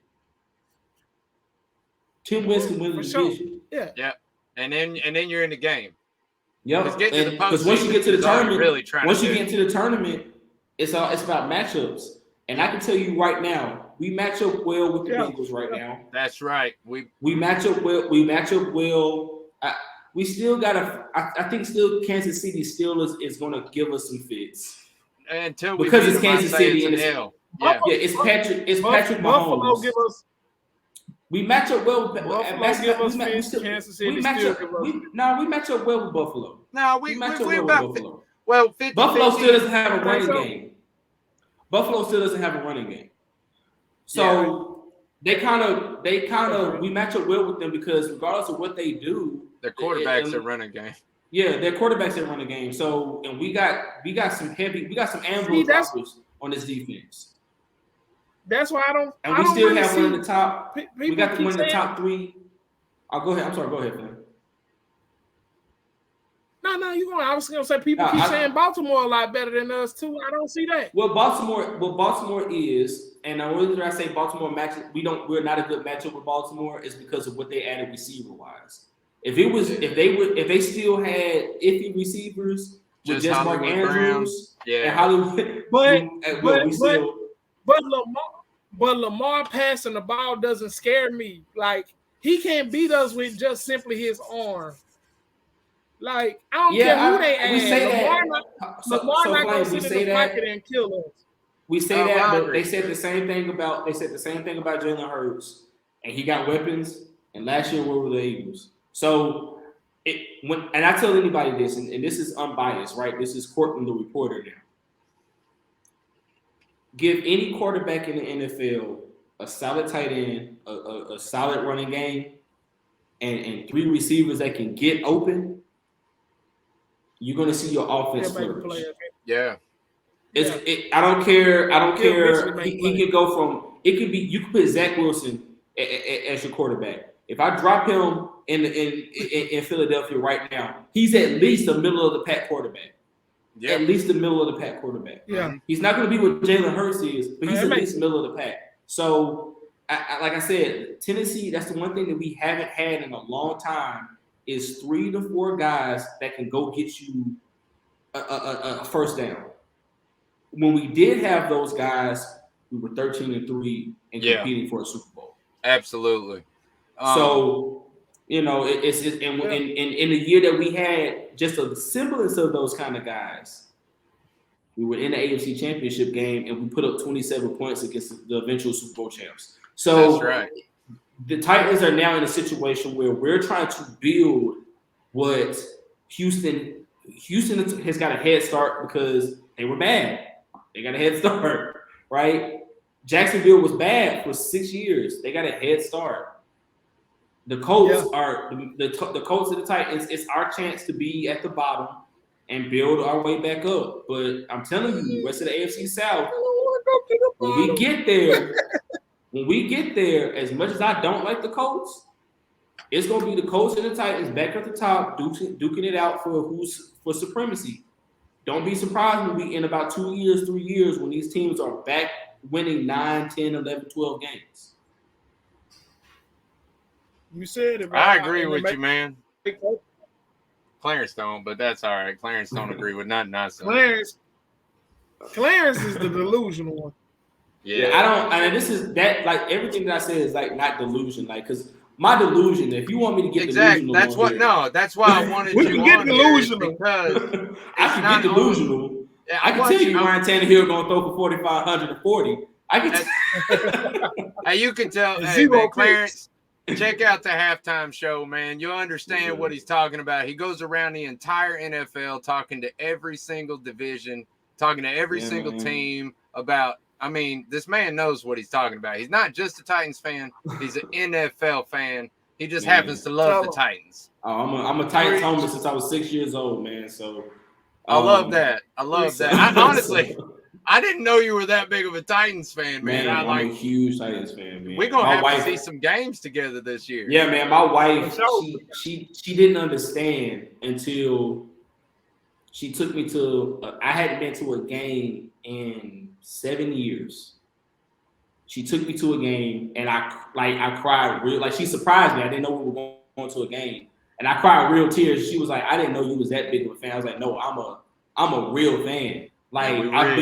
10 wins can win the division. Yeah. And then you're in the game. Yep. Because once you get to the tournament, it's about matchups. And I can tell you right now, we match up well with the Bengals right now. That's right. We match up well. We match up well. We still got I think still Kansas City still is going to give us some fits until we because it's Kansas City and it's Patrick Buffalo Mahomes. Give us. We match up well with Kansas City. We match up well with Buffalo. No, we match up well with Buffalo. 50, Buffalo still doesn't have a running game. Buffalo still doesn't have a running game. So they kind of we match up well with them because regardless of what they do, their quarterbacks are running game. Yeah, their quarterbacks are running game. So and we got some anvil droppers on this defense. That's why I don't. And we still have one in the top. We got one in the top 3. I'll go ahead. I'm sorry. Go ahead, man. No, you going. I was going to say people keep saying Baltimore a lot better than us too. I don't see that. Well, Baltimore is, and the reason I say Baltimore we're not a good matchup with Baltimore is because of what they added receiver wise. If they still had iffy receivers with just Mark Andrews and Hollywood, but Lamar passing the ball doesn't scare me. Like he can't beat us with just simply his arm. Like I don't care who they add. We say Lamar not gonna sit in the pocket and kill us. We say that, but they said the same thing about Jalen Hurts, and he got weapons. And last year, where were the Eagles? So, and I tell anybody this, and this is unbiased, right? This is Courtlandt the reporter now. Give any quarterback in the NFL a solid tight end, a solid running game, and 3 receivers that can get open, you're going to see your offense flourish. Yeah. I don't care. He could go from. It could be. You could put Zach Wilson as your quarterback. If I drop him in Philadelphia right now, he's at least a middle of the pack quarterback. Yeah. At least the middle of the pack quarterback. Yeah. He's not going to be what Jalen Hurts is, but he's at least middle of the pack. So, like I said, Tennessee. That's the one thing that we haven't had in a long time is 3 to 4 guys that can go get you a first down. When we did have those guys, we were 13-3 and competing for a Super Bowl. Absolutely. So, it's in the year that we had just a semblance of those kind of guys, we were in the AFC Championship game and we put up 27 points against the eventual Super Bowl champs. So that's right. The Titans are now in a situation where we're trying to build what Houston has got a head start because they were bad. They got a head start, right? Jacksonville was bad for 6 years. They got a head start. The Colts are the Colts and the Titans. It's our chance to be at the bottom and build our way back up. But I'm telling you, the rest of the AFC South, when we get there, as much as I don't like the Colts, it's gonna be the Colts and the Titans back at the top, duking it out for supremacy. Don't be surprised when we in about 2 years, 3 years, when these teams are back winning 9, 10, 11, 12 games. You said it, bro. I agree with you, man. Clarence don't, but that's all right. Clarence don't agree with nothing I said. Clarence is the delusional one. Yeah, I don't. And this is that. Like everything that I said is like not delusion. Like because my delusion. If you want me to get delusional, that's what. No, that's why I wanted we you can get on delusional because I can get delusional. Yeah, I can tell you Ryan Tannehill gonna throw for 4,540. I can. Hey, you can tell. Hey, man, Clarence, check out the halftime show, man. You'll understand what he's talking about. He goes around the entire NFL talking to every single division, talking to every single team about. I mean, this man knows what he's talking about. He's not just a Titans fan. He's an NFL fan. He just happens to love the Titans. Oh, I'm a Titans homer since I was 6 years old, man. So I love that. I love that. I honestly, I didn't know you were that big of a Titans fan, man. I'm a huge Titans fan, man. We're gonna have to see some games together this year. Yeah, man. My wife, she didn't understand until she took me to. I hadn't been to a game in 7 years. She took me to a game, and I cried real. Like she surprised me. I didn't know we were going to a game, and I cried real tears. She was like, "I didn't know you was that big of a fan." I was like, "No, I'm a real fan." Like I've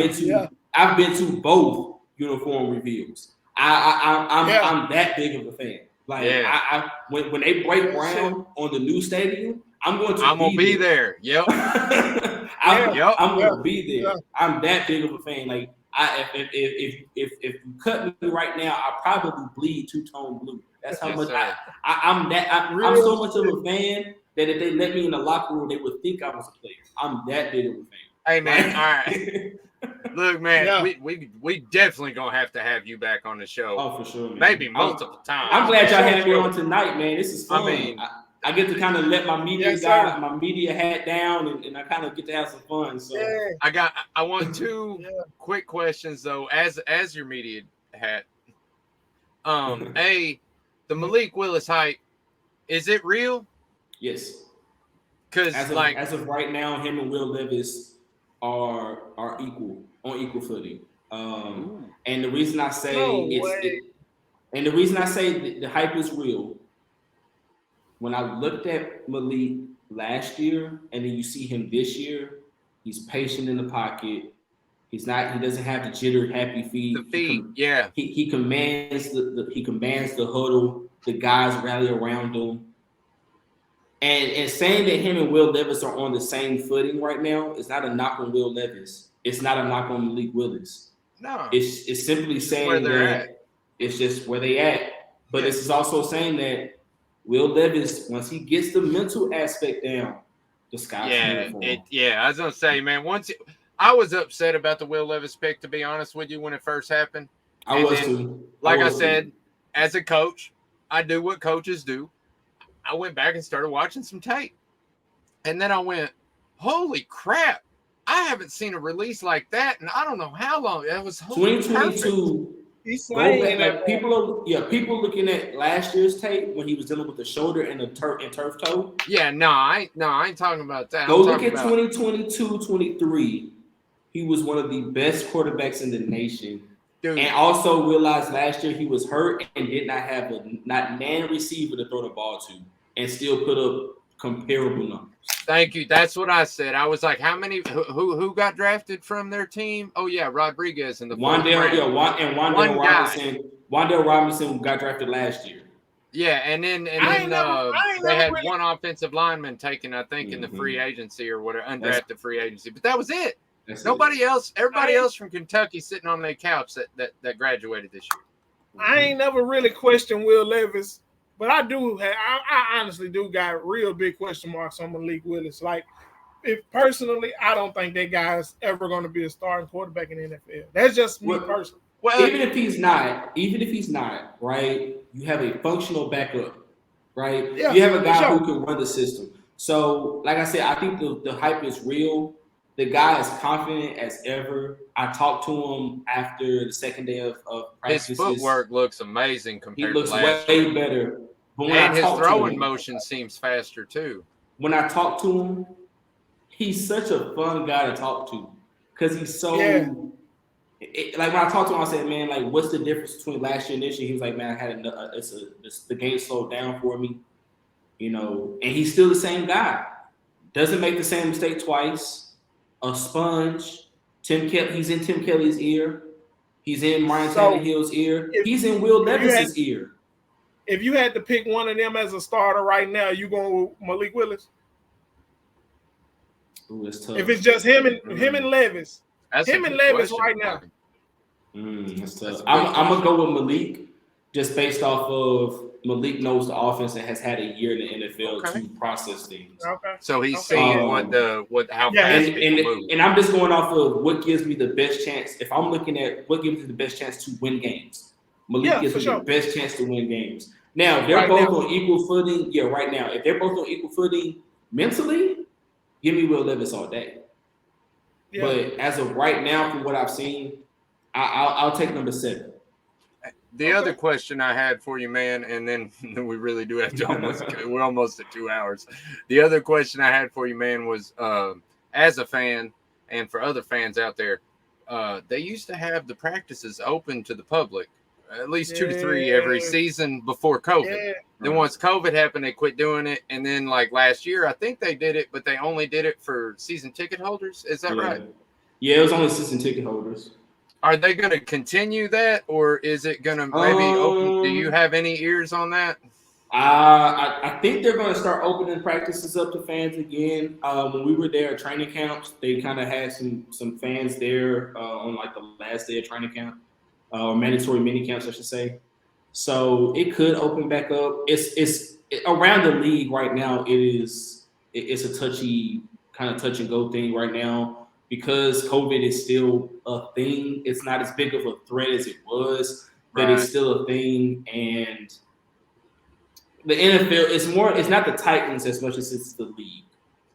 been to both uniform reveals. I'm that big of a fan. Like when they break ground on the new stadium, I'm gonna be there. Yep. I'm gonna be there. Yeah. I'm that big of a fan. Like if you cut me right now, I probably bleed two-tone blue. That's how much I'm so much of a fan that if they let me in the locker room, they would think I was a player. I'm that big of a fan. Hey man, all right. Look, man, we definitely gonna have to have you back on the show. Oh, for sure, man. Maybe multiple times. I'm glad y'all had me on tonight, man. This is fun. I mean, I get to kind of let my media my media hat down, and I kind of get to have some fun. So I want two quick questions though, as your media hat. The Malik Willis hype, is it real? Yes. Because as of right now, him and Will Levis are equal footing. And the reason I say the hype is real. When I looked at Malik last year, and then you see him this year, he's patient in the pocket. He doesn't have the jitter, happy feet. The feet, He commands the huddle. The guys rally around him. And saying that him and Will Levis are on the same footing right now is not a knock on Will Levis. It's not a knock on Malik Willis. No. It's simply saying that it's just where they at. But this is also saying that Will Levis, once he gets the mental aspect down, the sky's the limit for him. I was gonna say, man. I was upset about the Will Levis pick, to be honest with you, when it first happened. I was too. Like I said, as a coach, I do what coaches do. I went back and started watching some tape, and then I went, "Holy crap! I haven't seen a release like that, and I don't know how long." It was 2022. He's Go slaying back, that like people looking at last year's tape when he was dealing with the shoulder and the turf toe. Yeah, no, I ain't talking about that. Go look at 2022-23. He was one of the best quarterbacks in the nation. Dude. And also realized last year he was hurt and did not have a man receiver to throw the ball to, and still put up comparable numbers. Thank you. That's what I said. I was like, how many? Who got drafted from their team? Oh yeah, Rodriguez and Wandale Robinson got drafted last year. Yeah, and then they had one offensive lineman taken, I think, in the free agency or whatever, undrafted free agency. But that was it. Nobody else. Everybody else from Kentucky sitting on their couch that graduated this year. I ain't never really questioned Will Levis, but I honestly do got real big question marks on Malik Willis. Like, personally, I don't think that guy's ever going to be a starting quarterback in the NFL. That's just me personally. Well, even if he's not, right? You have a functional backup, right? Yeah, you have a guy who can run the system. So, like I said, I think the hype is real. The guy is confident as ever. I talked to him after the second day of practice. His footwork looks amazing compared to last year. He looks way better. But and his throwing motion seems faster too. When I talk to him, he's such a fun guy to talk to because he's so like when I talked to him, I said, "Man, like, what's the difference between last year and this year?" He was like, "Man, I had the game slowed down for me, you know." And he's still the same guy. Doesn't make the same mistake twice. A sponge. He's in Tim Kelly's ear. He's in Ryan Tannehill's ear. He's in Will Levis's ear. If you had to pick one of them as a starter right now, you going with Malik Willis? Ooh, that's tough. If it's just him and Levis, that's Levis right now. That's tough. I'm gonna go with Malik, just based off of Malik knows the offense and has had a year in the NFL to process things. Okay. So he's seeing how fast people move. And I'm just going off of what gives me the best chance. If I'm looking at what gives me the best chance to win games, Malik gives me the best chance to win games. Now, if they're both on equal footing, right now, if they're both on equal footing mentally, give me Will Levis all day. Yeah. But as of right now, from what I've seen, I'll take number 7. The other question I had for you, man, and then we really do have to we're almost at 2 hours. The other question I had for you, man, was as a fan and for other fans out there, they used to have the practices open to the public, at least 2 to 3 every season before COVID. Yeah. Then once COVID happened, they quit doing it. And then like last year, I think they did it, but they only did it for season ticket holders. Is that right? Yeah, it was only season ticket holders. Are they going to continue that, or is it going to maybe open? Do you have any ears on that? I think they're going to start opening practices up to fans again. When we were there at training camps, they kind of had some fans there on like the last day of training camp, or mandatory mini camps, I should say. So it could open back up. It's around the league right now. It's a touch and go thing right now. Because COVID is still a thing, it's not as big of a threat as it was, but it's still a thing. And the NFL, it's not the Titans as much as it's the league.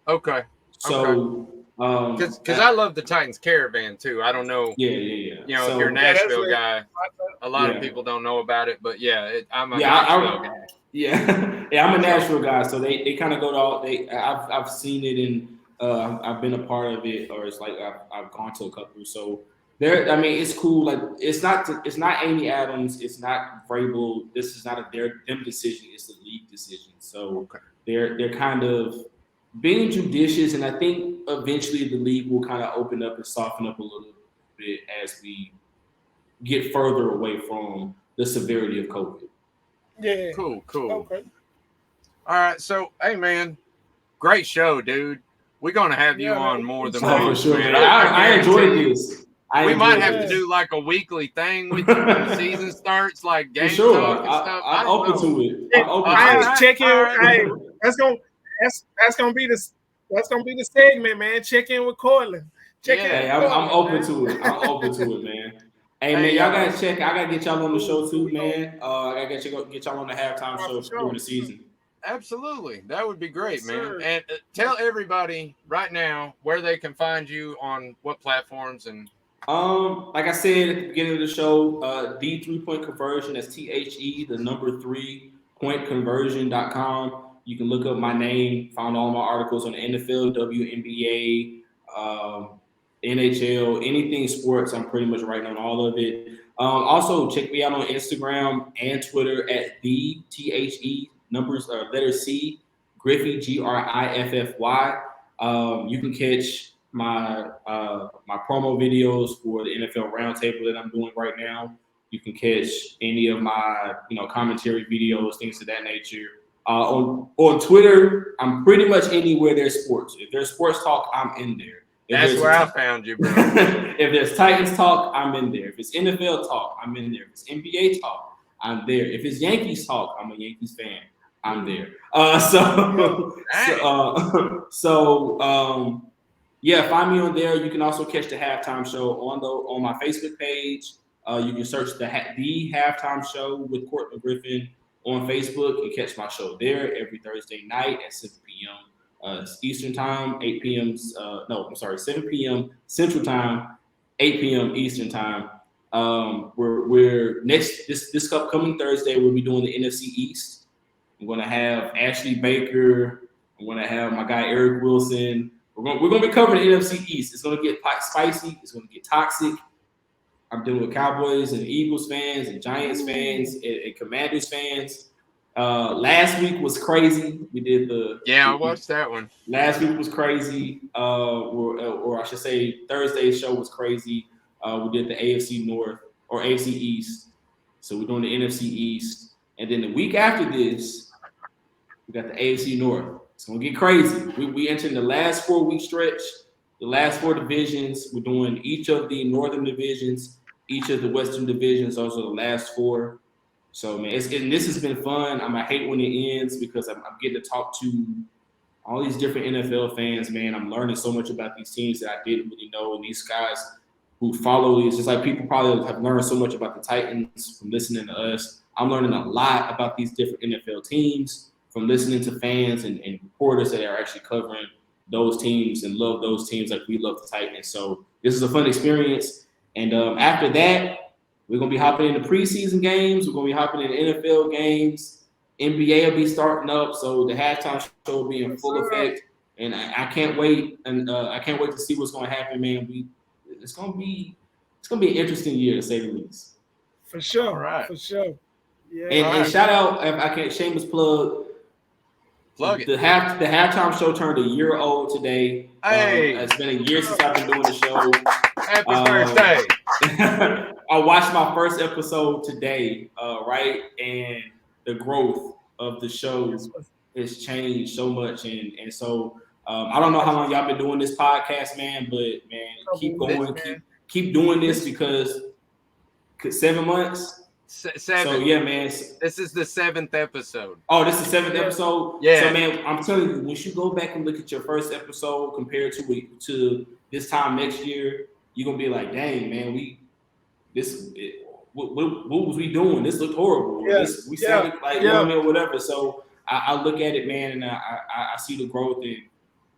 Okay. So, because I love the Titans caravan too. I don't know. Yeah. You know, if you're a Nashville guy, a lot of people don't know about it, but I'm a Nashville guy. I'm a Nashville guy. So they kind of go to all. I've seen it in. I've been a part of it, or it's like I've gone to a couple. So there, I mean, it's cool. Like it's not Amy Adams, it's not Vrabel. This is not them decision. It's the league decision. So they're kind of being judicious, and I think eventually the league will kind of open up and soften up a little bit as we get further away from the severity of COVID. Yeah. Cool. Okay. All right. So, hey, man, great show, dude. We're gonna have you on more than once. For sure, man. I enjoyed this. We might have to do like a weekly thing with when the season starts, like game talk and stuff. I'm open to it. Check in. Hey, that's gonna be the segment, man. Check in with Courtlandt. I'm open to it. I'm open to it, man. Hey, man, y'all gotta check. I gotta get y'all on the show too, man. I gotta get y'all on the halftime show during the season. Absolutely, that would be great, man. And tell everybody right now where they can find you on what platforms and. Like I said at the beginning of the show, the 3-point conversion. That's THE, the number 3 point conversion.com. You can look up my name, find all my articles on the NFL, WNBA, NHL, anything sports. I'm pretty much writing on all of it. Also, check me out on Instagram and Twitter at the THE letter C Griffy Griffy. You can catch my promo videos for the NFL Roundtable that I'm doing right now. You can catch any of my commentary videos, things of that nature. On Twitter, I'm pretty much anywhere there's sports. If there's sports talk, I'm in there. That's where I found you, bro. If there's Titans talk, I'm in there. If it's NFL talk, I'm in there. If it's NBA talk, I'm there. If it's Yankees talk, I'm a Yankees fan. I'm there. Yeah, find me on there. You can also catch the halftime show on my Facebook page. You can search the halftime show with Courtlandt Griffin on Facebook and catch my show there every Thursday night at 7 p.m. Eastern time, 7 p.m. Central time, 8 p.m. Eastern time. We're this upcoming Thursday, we'll be doing the NFC East. I'm going to have Ashley Baker. I'm going to have my guy Eric Wilson. We're going to be covering the NFC East. It's going to get spicy. It's going to get toxic. I'm dealing with Cowboys and Eagles fans and Giants fans and Commanders fans. Last week was crazy. We did I watched that one. Last week was crazy. Or I should say Thursday's show was crazy. We did the AFC North or AFC East. So we're doing the NFC East. And then the week after this, we got the AFC North. It's going to get crazy. We entered the last 4-week stretch, the last 4 divisions. We're doing each of the northern divisions, each of the western divisions. Those are the last 4. So, man, this has been fun. I hate when it ends because I'm getting to talk to all these different NFL fans, man. I'm learning so much about these teams that I didn't really know. And these guys who follow these, just like people probably have learned so much about the Titans from listening to us. I'm learning a lot about these different NFL teams from listening to fans and reporters that are actually covering those teams and love those teams like we love the Titans. So this is a fun experience. And after that, we're going to be hopping into preseason games. We're going to be hopping into NFL games. NBA will be starting up. So the halftime show will be in full effect. And I can't wait. And I can't wait to see what's going to happen, man. It's going to be an interesting year, to say the least. For sure. All right. For sure. Yeah. And shout out, if I can shameless plug it. The halftime show turned a year old today. Hey, it's been a year since I've been doing the show. Happy birthday! I watched my first episode today, right? And the growth of the show has changed so much, and so I don't know how long y'all been doing this podcast, man, but man, keep going, keep doing this because 7 months. 7. So yeah, man. This is the 7th episode. Oh, this is the 7th episode. Yeah. So man, I'm telling you, once you go back and look at your first episode compared to this time next year, you're gonna be like, dang, man, what was we doing? This looked horrible. Yeah. We sounded like you know what I mean, or whatever. So I look at it, man, and I see the growth, and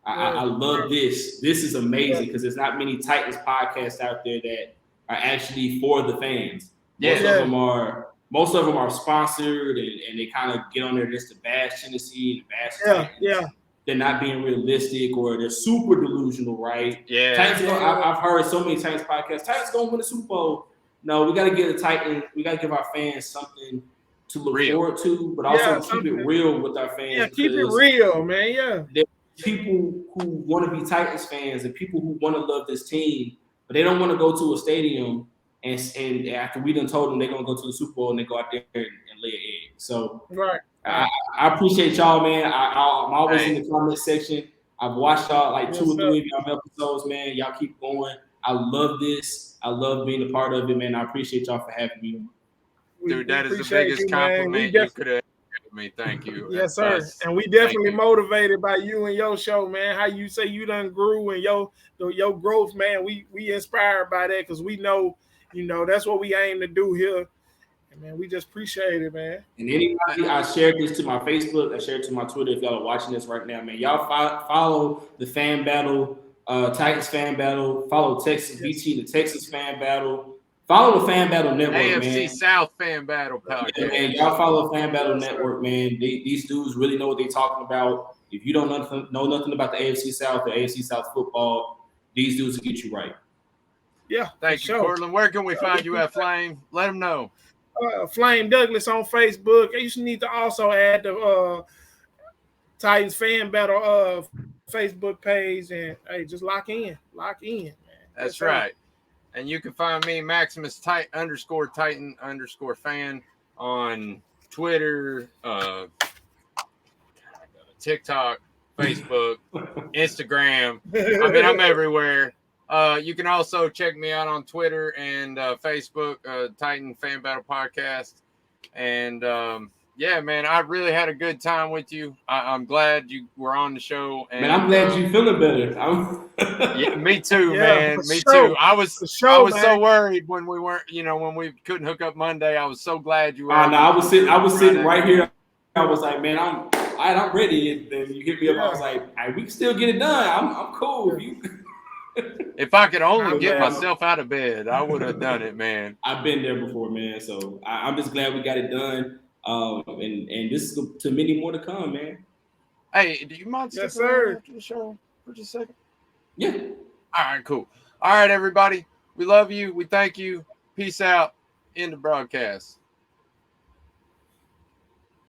I love this. This is amazing because there's not many Titans podcasts out there that are actually for the fans. Most of them are sponsored, and they kind of get on there just to bash Tennessee and bash Titans. Yeah. They're not being realistic, or they're super delusional, right? Yeah. Titans. I've heard so many Titans podcasts. Titans gonna win the Super Bowl. No, we gotta give the Titans. We gotta give our fans something to look forward to, but also keep it real with our fans. Yeah, keep it real, man. Yeah. There's people who want to be Titans fans and people who want to love this team, but they don't want to go to a stadium. And after we done told them they're gonna go to the Super Bowl and they go out there and lay an egg. So I appreciate y'all, man. I'm always in the comment section. I've watched y'all like 2 or 3 of y'all episodes, man. Y'all keep going. I love this. I love being a part of it, man. I appreciate y'all for having me. Dude, that is the appreciate biggest you, man. compliment you could have given me. Thank you. Yes, sir. And we definitely motivated by you and your show, man. How you say you done grew and your growth, man. We inspired by that because we know, that's what we aim to do here. And man, we just appreciate it, man. And anybody, I shared this to my Facebook, I shared it to my Twitter. If y'all are watching this right now, man, y'all follow the Fan Battle, Titans Fan Battle. Follow Texas BT, the Texas Fan Battle. Follow the Fan Battle Network, AFC man. AFC South Fan Battle podcast. Yeah, man, y'all follow Fan Battle Network, man. These dudes really know what they're talking about. If you don't know nothing about the AFC South or AFC South football, these dudes will get you right. Yeah. Thank you, Courtlandt. Where can we find you at, Flame? Let them know. Flame Douglas on Facebook. You should need to also add the Titans Fan Battle Facebook page, and hey, just lock in, man. That's right. And you can find me, Maximus _Titan_fan on Twitter, TikTok, Facebook, Instagram. I mean, I'm everywhere. You can also check me out on Twitter and Facebook, Titan Fan Battle Podcast. And yeah, man, I really had a good time with you. I'm glad you were on the show. And, man, I'm glad you're feeling better. Yeah, me too, man. Me too. I was so worried when we weren't, when we couldn't hook up Monday. I was so glad you were. I was sitting right here. I was like, man, I'm ready. And then you hit me up. I was like, hey, we can still get it done. I'm cool. If I could only get myself out of bed, I would have done it, man. I've been there before, man. So I'm just glad we got it done. And this is to many more to come, man. Hey, do you mind sticking around after the show for just a second? Yeah. All right, cool. All right, everybody. We love you. We thank you. Peace out. End the broadcast.